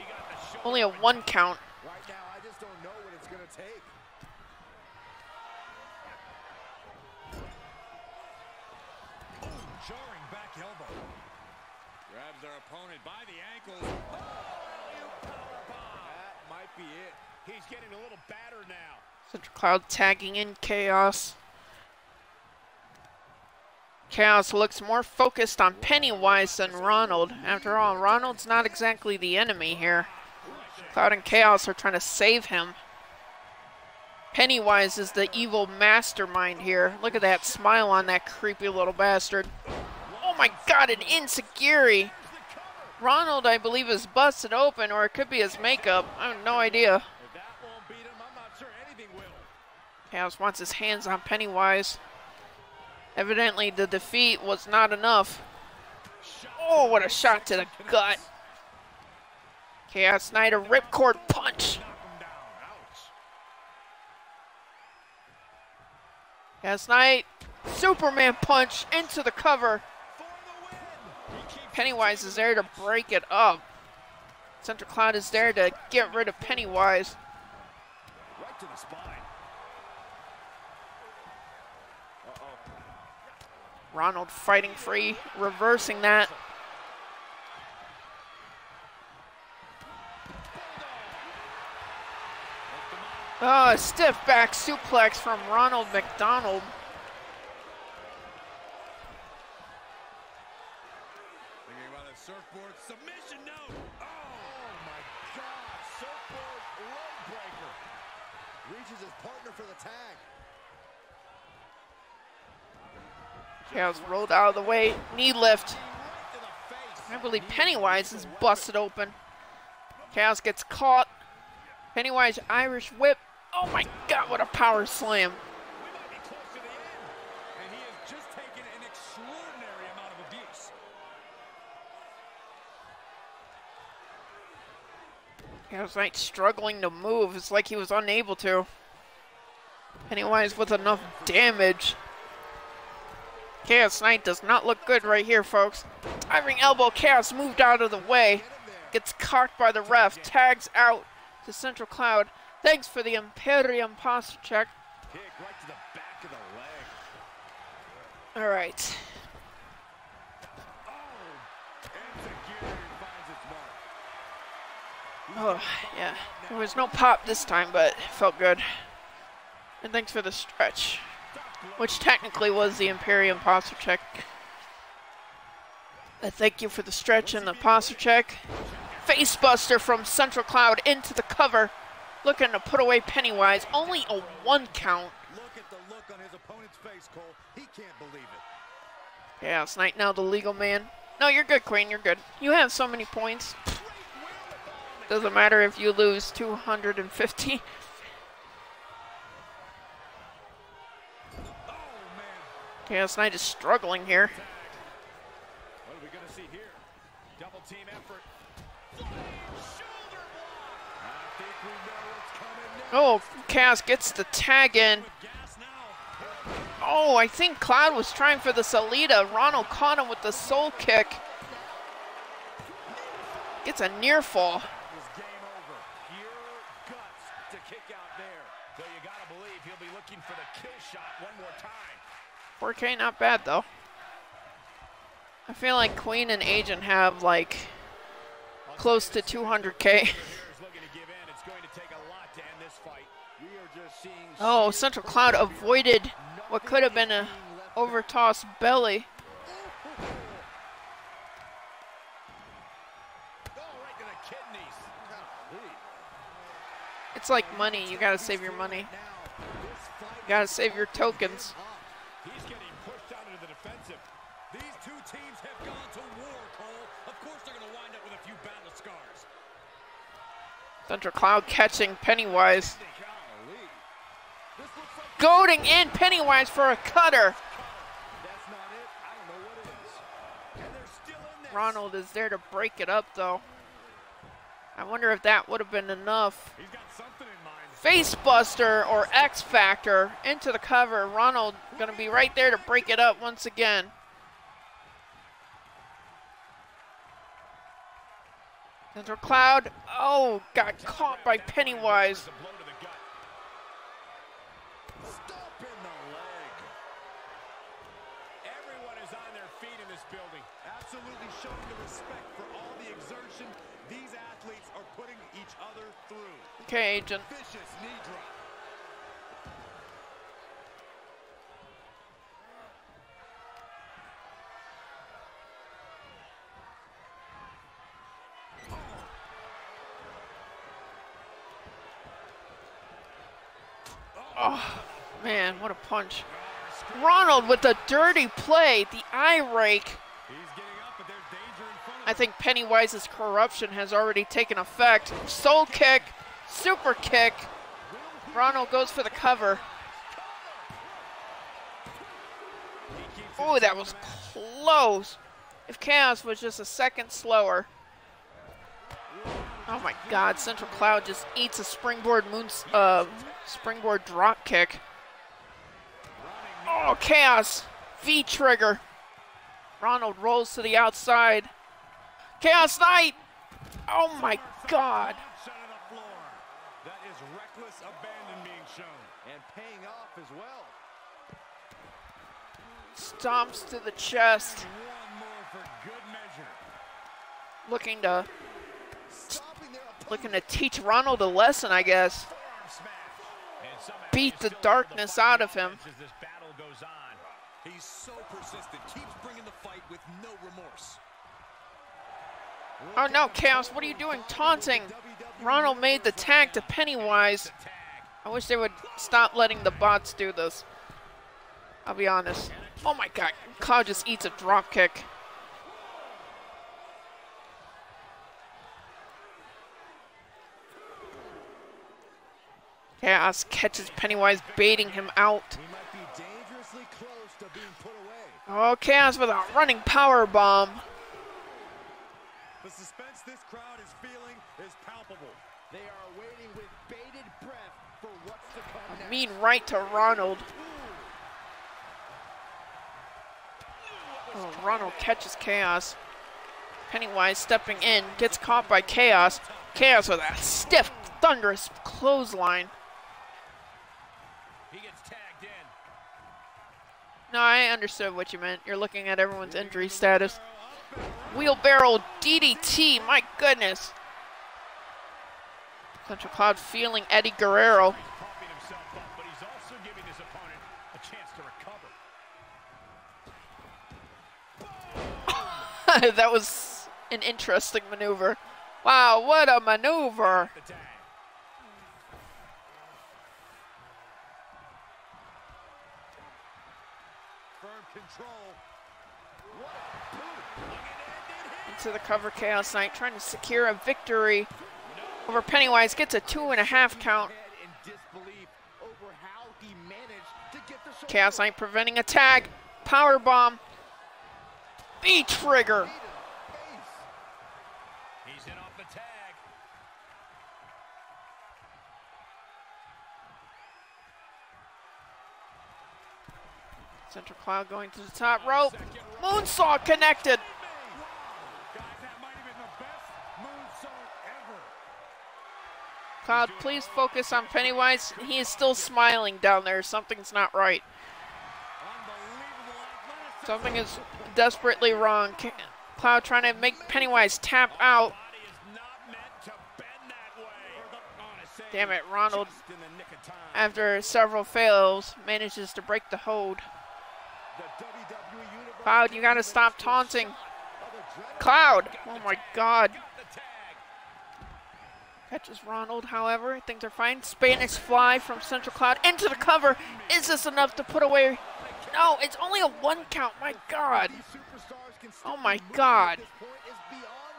Only a 1 count. Right now, I just don't know what it's going to take. Jarring back elbow. Grabs their opponent by the ankles. That might be it. He's getting a little battered now. Central Cloud tagging in Chaos. Chaos looks more focused on Pennywise than Ronald. After all, Ronald's not exactly the enemy here. Cloud and Chaos are trying to save him. Pennywise is the evil mastermind here. Look at that smile on that creepy little bastard. Oh my god, an enziguri. Ronald, I believe, is busted open, or it could be his makeup. I have no idea. If that won't beat him, I'm not sure anything will. Chaos wants his hands on Pennywise. Evidently, the defeat was not enough. Oh, what a shot to the gut. Chaos Knight, a ripcord punch. Chaos Knight, Superman punch into the cover. Pennywise is there to break it up. Central Cloud is there to get rid of Pennywise. Right to the spine. Ronald fighting free, reversing that. Oh, a stiff back suplex from Ronald McDonald. Thinking about a surfboard submission note. Oh My God, surfboard leg breaker. Reaches his partner for the tag. Chaos rolled out of the way, knee lift. I believe Pennywise is busted open. Chaos gets caught. Pennywise Irish whip. Oh my god, what a power slam. We might be close to the end. And he has just taken an extraordinary amount of abuse. Chaos Knight struggling to move. It's like he was unable to. Pennywise with enough damage. Chaos Knight does not look good right here, folks. Diving elbow, Chaos moved out of the way. Gets cocked by the ref. Tags out to Central Cloud. Thanks for the Imperium posture check. Kick right to the back of the leg. All right. Enziguri finds its mark. Oh, yeah. There was no pop this time, but it felt good. And thanks for the stretch, which technically was the Imperium posture check. Thank you for the stretch and the posture check. Facebuster from Central Cloud into the cover. Looking to put away Pennywise. Only a 1 count. Look at the look on his opponent's face, Cole. He can't believe it. Chaos Knight now the legal man. No, you're good, Queen. You're good. You have so many points. Doesn't matter if you lose 250. Chaos Knight is struggling here. What are we going to see here? Double team effort. Oh, Chaos gets the tag in. Oh, I think Cloud was trying for the Salida. Ronald caught him with the soul kick. Gets a near fall. Game over. Pure guts to kick out there. Though you gotta believe he'll be looking for the kill shot one more time. 4K, not bad though. I feel like Queen and Agent have like close to 200K. Oh, Central Cloud avoided what could have been a overtoss belly. It's like money. You gotta save your money. You gotta save your tokens. He's getting pushed out into the defensive. These two teams have gone to war, Cole. Of course they're going to wind up with a few battle scars. Central Cloud catching Pennywise. Goading in Pennywise for a cutter. That's not it. I don't know what is. And they're still in this. Ronald is there to break it up though. I wonder if that would have been enough. He's got something in mind. Facebuster or X Factor into the cover. Ronald gonna be right there to break it up once again. Central Cloud, oh, got caught by Pennywise. Stop in the leg. Everyone is on their feet in this building. Absolutely showing the respect for all the exertion these athletes are putting each other through. Okay, Agent. Vicious knee drop. Oh, man, what a punch. Ronald with the dirty play, the eye rake. He's getting up, but there's danger in front of him. I think Pennywise's corruption has already taken effect. Soul kick, super kick. Ronald goes for the cover. Oh, that was close. If Chaos was just a second slower. Oh my God, Central Cloud just eats a springboard springboard drop kick. Oh, Chaos, V-trigger. Ronald rolls to the outside. Chaos Knight. Oh my God. That is reckless abandon being shown. And paying off as well. Stomps to the chest. One more for good measure. Looking to teach Ronald a lesson, I guess. Beat the darkness out of him. As this battle goes on, He's so persistent, keeps bringing the fight with no remorse. Oh no, Chaos, what are you doing? Taunting. Ronald made the tag to Pennywise. I wish they would stop letting the bots do this. I'll be honest. Oh my God, Cloud just eats a drop kick. Chaos catches Pennywise, baiting him out. He might be dangerously close to being put away. Oh, Chaos with a running power bomb. the suspense this crowd is feeling is palpable. They are waiting with bated breath for what's to come next. Mean right to Ronald. Oh, Ronald catches Chaos. Pennywise stepping in, gets caught by Chaos. Chaos with a stiff, thunderous clothesline. He gets tagged in. No, I understood what you meant. You're looking at everyone's injury status. Wheelbarrow DDT, my goodness. Central Cloud feeling Eddie Guerrero. Pumping himself up, but he's also giving his opponent a chance to recover. That was an interesting maneuver. Wow, what a maneuver. The tag. Firm control. What a boot. Into the cover, Chaos Knight trying to secure a victory. over Pennywise, gets a 2.5 count. Chaos Knight preventing a tag. Power bomb. B-trigger. He's in off the tag. Central Cloud going to the top rope. Moonsault connected. Guys, that might have been the best moonsault ever. Cloud, please focus on Pennywise. He is still smiling down there. Something's not right. Something is desperately wrong. Cloud trying to make Pennywise tap out. Damn it, Ronald, after several fails, manages to break the hold. Cloud, you gotta stop taunting. Cloud, oh my God. Catches Ronald, however, things are fine. Spanish fly from Central Cloud into the cover. Is this enough to put away? No, it's only a 1 count, my God. Oh my God.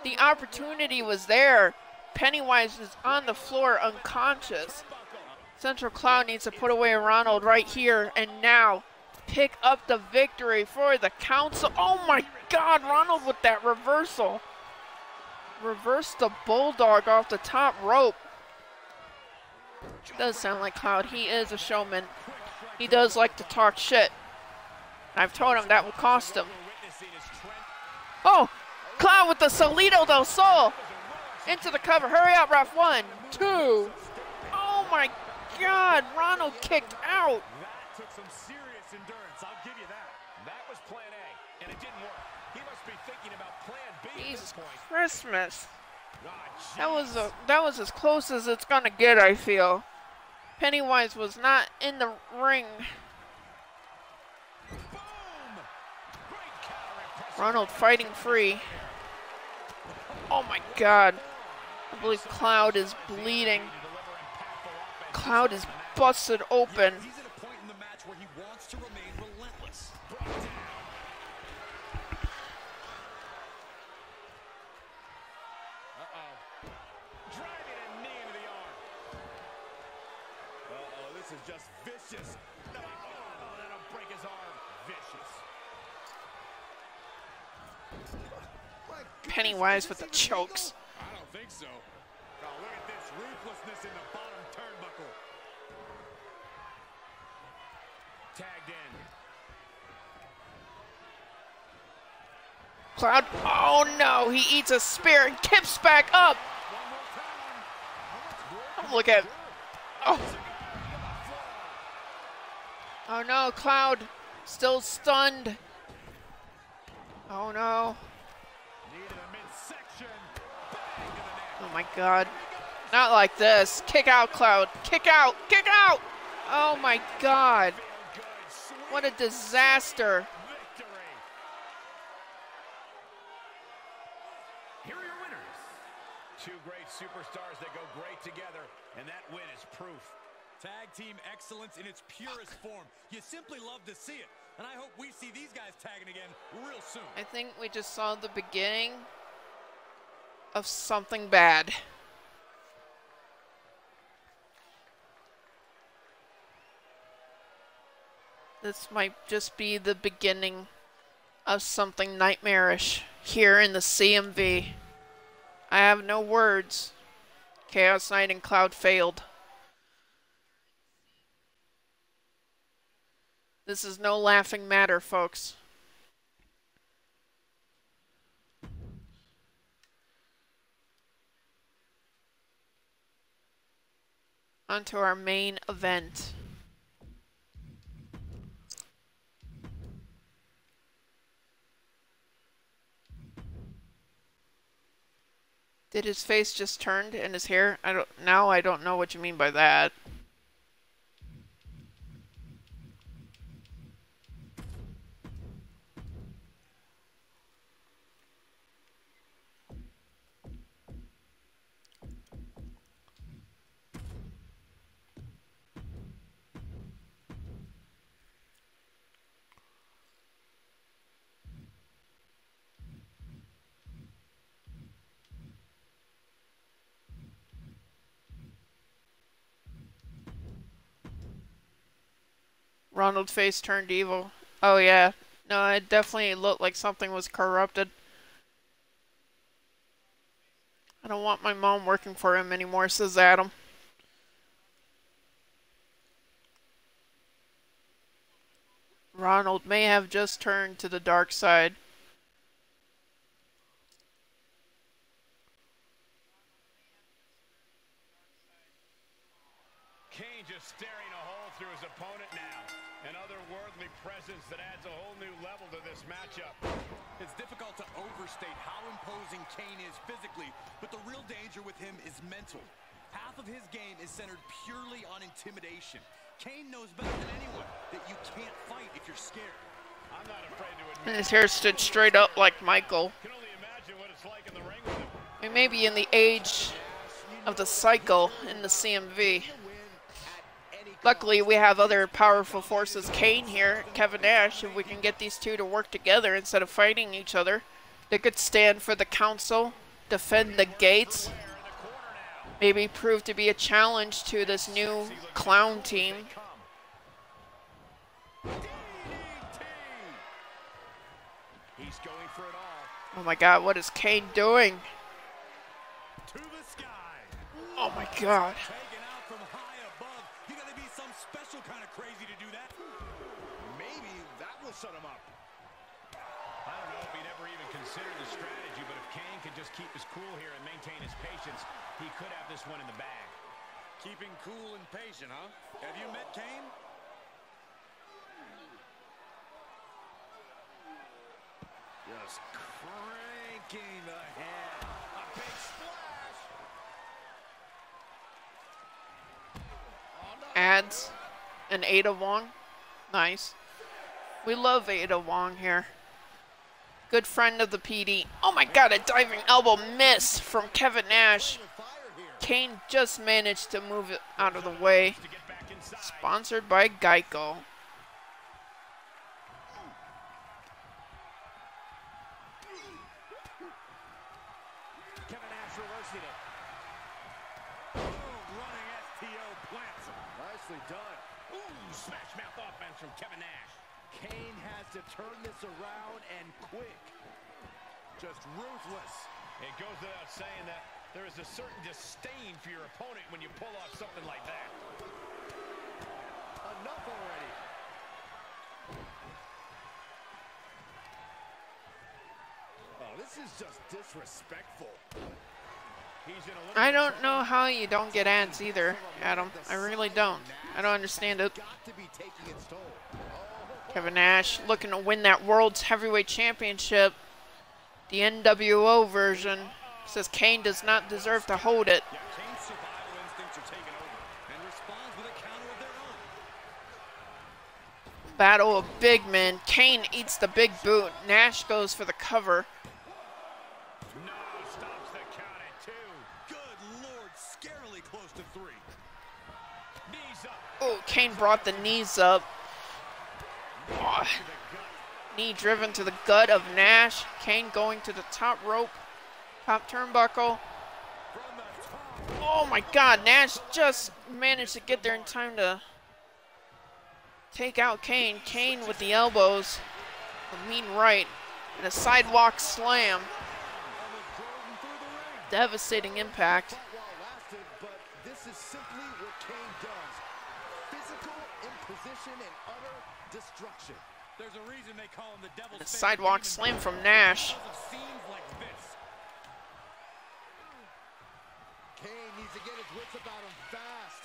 The opportunity was there. Pennywise is on the floor unconscious. Central Cloud needs to put away Ronald right here and now. Pick up the victory for the council. Oh my God, Ronald with that reversal. Reverse the Bulldog off the top rope. Does sound like Cloud. He is a showman. He does like to talk shit. I've told him that will cost him. Oh, Cloud with the Solito del Sol. Into the cover. Hurry up, ref. 1, 2. Oh my God, Ronald kicked out. That took some serious endurance, I'll give you that. That was plan A, and it didn't work. He must be thinking about plan B at this Jesus point. Christmas. Ah, That was as close as it's gonna get, I feel. Pennywise was not in the ring. boom! Great counter, impressive. Ronald fighting free. Oh my God. I believe Cloud is bleeding. Cloud is busted open. He's at a point in the match where he wants to remain relentless. Uh-oh. Driving a knee into the arm. Uh-oh, this is just vicious. Oh, that'll break his arm. Vicious. Pennywise with the chokes. I don't think so. Oh, look at this ruthlessness in the bottom turnbuckle. Tagged in. Cloud, oh no, he eats a spear and kips back up. Oh, look at, oh. Oh no, Cloud still stunned. Oh no. Needed a midsection. Oh my God. Not like this. Kick out, Cloud. Kick out. Kick out. Oh my God. What a disaster. Victory. Here are your winners. Two great superstars that go great together, and that win is proof. Tag team excellence in its purest form. You simply love to see it, and I hope we see these guys tagging again real soon. I think we just saw the beginning of something bad. This might just be the beginning of something nightmarish here in the CMV. I have no words. Chaos Knight and Cloud failed. This is no laughing matter, folks. On to our main event. Did his face just turn and his hair? I don't know what you mean by that. Ronald face turned evil. Oh yeah. No, it definitely looked like something was corrupted. I don't want my mom working for him anymore, says Adam. Ronald may have just turned to the dark side. Kane just staring a hole through his opponent now. An otherworldly presence that adds a whole new level to this matchup. It's difficult to overstate how imposing Kane is physically, but the real danger with him is mental. Half of his game is centered purely on intimidation. Kane knows better than anyone that you can't fight if you're scared. I'm not afraid to admit. And his hair stood straight up like Michael. I can only imagine what it's like in the ring with him. We may be in the age of the cycle in the CMV. Luckily, we have other powerful forces, Kane here, Kevin Nash. If we can get these two to work together instead of fighting each other, they could stand for the council, defend the gates, maybe prove to be a challenge to this new clown team. He's going for it all. Oh my god, what is Kane doing? To the sky. Oh my god. Taken out from high above. You gotta be some special kind of crazy to do that. Maybe that will shut him up. I don't know if he'd ever even considered the strategy, but if Kane could just keep his cool here and maintain his patience, he could have this one in the bag. Keeping cool and patient, huh? Have you met Kane? Just cranking the head. A big splash. Adds an Ada Wong. Nice. We love Ada Wong here. Good friend of the PD. Oh my god, a diving elbow miss from Kevin Nash. Kane just managed to move it out of the way. Sponsored by Geico. Kevin Nash reversing it. Running STO plants him. Nicely done. Ooh, smash mouth offense from Kevin Nash. Kane has to turn this around and quick. Just ruthless. It goes without saying that there is a certain disdain for your opponent when you pull off something like that. Enough already. Oh, this is just disrespectful. I don't know how you don't get ads either, Adam. I really don't. I don't understand it. Got to be taking its toll. Kevin Nash looking to win that World's Heavyweight Championship. The NWO version says Kane does not deserve to hold it. Yeah, Kane's survival instincts are taking over and responds with a counter of their own. Battle of big men. Kane eats the big boot. Nash goes for the cover. No, stops the count at 2. Good Lord, scarily close to 3. Knees up. Oh, Kane brought the knees up. Oh, knee driven to the gut of Nash. Kane going to the top rope. Top turnbuckle. Oh my god, Nash just managed to get there in time to take out Kane. Kane with the elbows. A mean right. And a sidewalk slam. Devastating impact. But this is simply what Kane does. Physical imposition and utter destruction. There's a reason they call him the devil's A sidewalk slam from Nash. scenes like this. Kane needs to get his wits about him fast.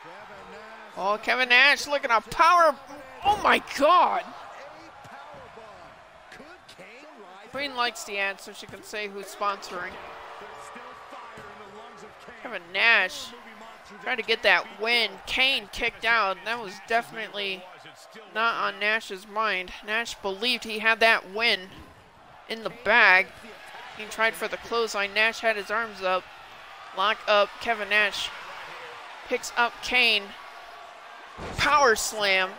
Kevin Nash. Oh, Kevin Nash looking at power. Oh my god. A powerbomb. Could Kane rise? Queen likes the ad so she can say who's sponsoring. There's still fire in the lungs of Kane. Kevin Nash trying to get that win. Kane kicked out. That was definitely not on Nash's mind. Nash believed he had that win in the bag. He tried for the clothesline. Nash had his arms up. Lock up. Kevin Nash picks up Kane. Power slam.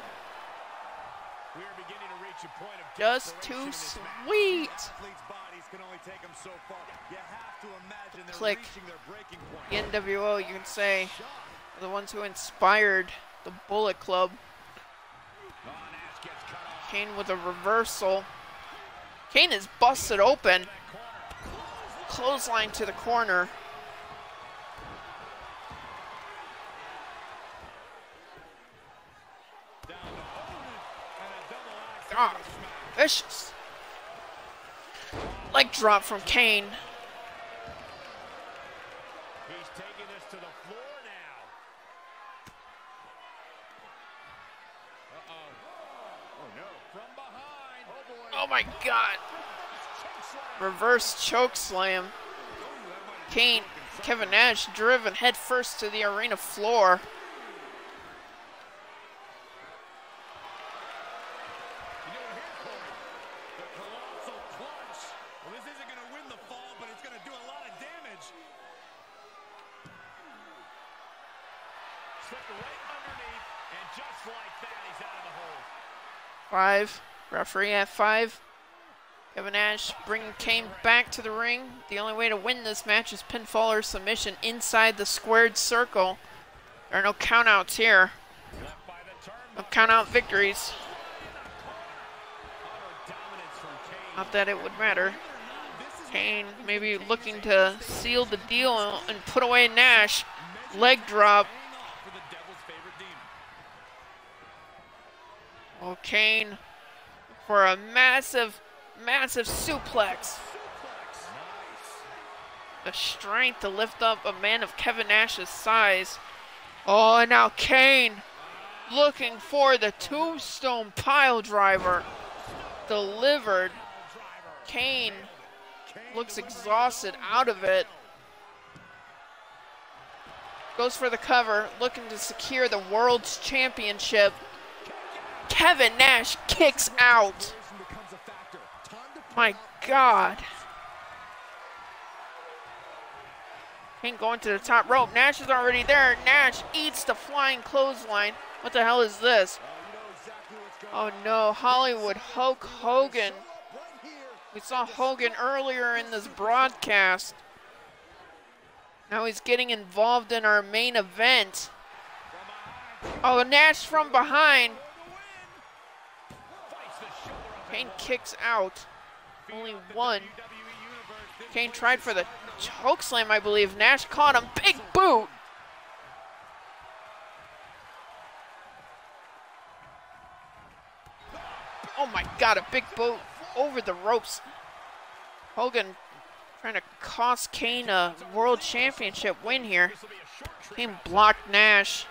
We are beginning to reach a point of Just too desperation in this match. sweet. Athletes' bodies can only take them so far. You have to imagine they're Click. reaching their breaking point. The NWO, you can say, The ones who inspired the Bullet Club. Kane with a reversal. Kane is busted open. Clothesline to the corner. Ah, vicious. Leg drop from Kane. He's taking this to the floor now. Uh-oh. Oh, no. From behind. Oh, boy. Oh, my God. Reverse choke slam. Kane, Kevin Nash driven headfirst to the arena floor. Five. Referee at 5. Kevin Nash bringing Kane back to the ring. The only way to win this match is pinfall or submission inside the squared circle. There are no countouts here. No countout victories. Not that it would matter. Kane maybe looking to seal the deal and put away Nash. Leg drop. Oh, Kane for a massive suplex. The strength to lift up a man of Kevin Nash's size. Oh, and now Kane looking for the tombstone pile driver. Delivered. Kane looks exhausted out of it. Goes for the cover, looking to secure the World's Championship. Kevin Nash kicks out. My God. Kane going to the top rope. Nash is already there. Nash eats the flying clothesline. What the hell is this? Oh no, Hollywood Hulk Hogan. We saw Hogan earlier in this broadcast. Now he's getting involved in our main event. Oh, Nash from behind. Kane kicks out. Only one. Kane tried for the chokeslam, I believe. Nash caught him. Big boot. Oh my God, a big boot over the ropes. Hogan trying to cost Kane a World Championship win here. Kane blocked Nash.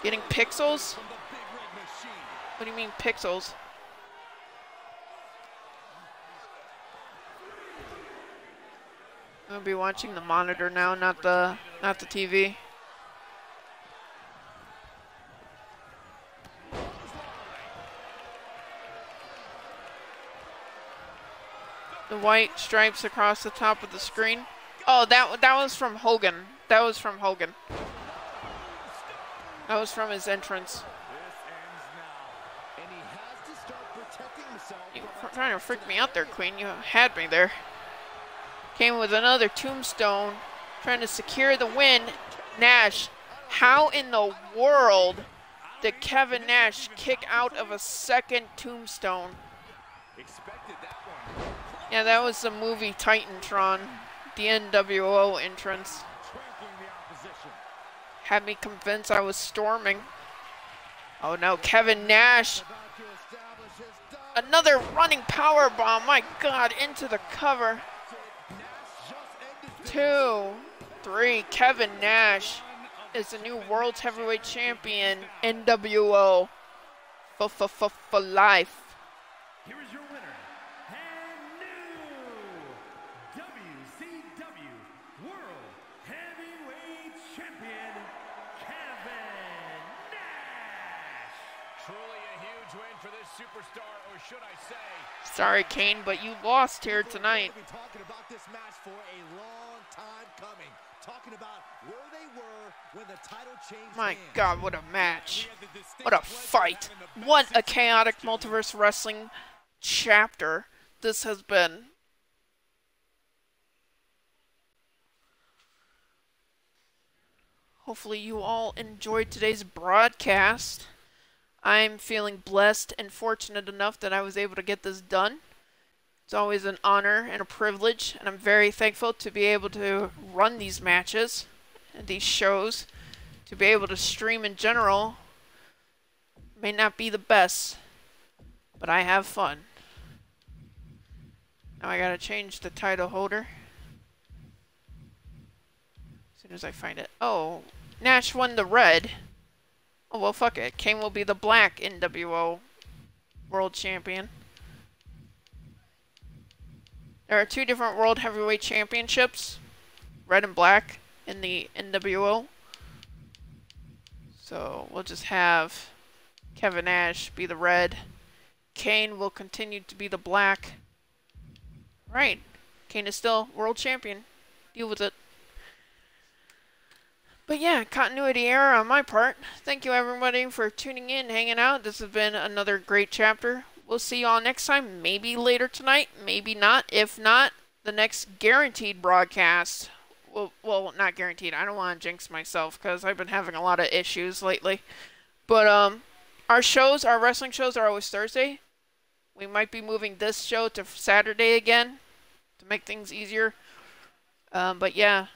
Getting pixels? What do you mean pixels? I'm gonna be watching the monitor now, not the TV. The white stripes across the top of the screen. Oh, that was from Hogan. That was from Hogan. That was from his entrance. You were trying to freak me out there, Queen. You had me there. Came with another tombstone, trying to secure the win. Nash, how in the world did Kevin Nash kick out of a second tombstone? Yeah, that was the movie Titantron, the NWO entrance. Had me convinced I was storming. Oh no, Kevin Nash. Another running power bomb, my God, into the cover. 2, 3, Kevin Nash is the new World Heavyweight Champion, NWO, for life. Here is your winner, and new WCW World Heavyweight Champion, Kevin Nash. Truly a huge win for this superstar, or should I say... Sorry, Kane, but you lost here tonight. We've been talking about this match for a long time coming. Talking about where they were when the title changed. My God, what a match. What a fight. What a chaotic multiverse wrestling chapter this has been. Hopefully you all enjoyed today's broadcast. I'm feeling blessed and fortunate enough that I was able to get this done. It's always an honor and a privilege, and I'm very thankful to be able to run these matches and these shows. To be able to stream in general may not be the best, but I have fun. Now I gotta change the title holder as soon as I find it. Oh, Nash won the red. Oh, well, fuck it. Kane will be the black NWO World Champion. There are 2 different World Heavyweight Championships, red and black, in the NWO. So we'll just have Kevin Nash be the red. Kane will continue to be the black. Right. Kane is still world champion. Deal with it. But yeah, continuity error on my part. Thank you everybody for tuning in, hanging out. This has been another great chapter. We'll see you all next time. Maybe later tonight. Maybe not. If not, the next guaranteed broadcast. Well, not guaranteed. I don't want to jinx myself because I've been having a lot of issues lately. But our wrestling shows are always Thursday. We might be moving this show to Saturday again to make things easier. But yeah.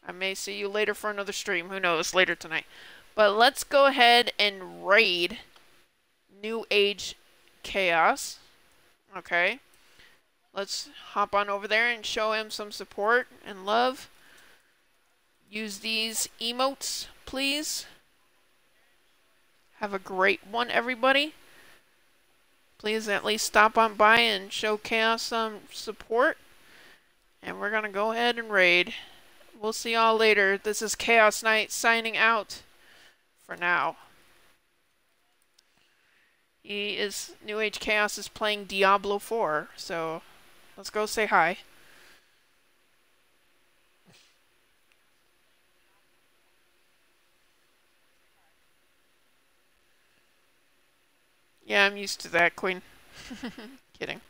I may see you later for another stream. Who knows? Later tonight. But let's go ahead and raid New Age Chaos. Okay. Let's hop on over there and show him some support and love. Use these emotes, please. Have a great one, everybody. Please at least stop on by and show Chaos some support. And we're going to go ahead and raid. We'll see y'all later. This is Chaos Knight signing out for now. New Age Chaos is playing Diablo 4, so let's go say hi. Yeah, I'm used to that, Queen. Kidding.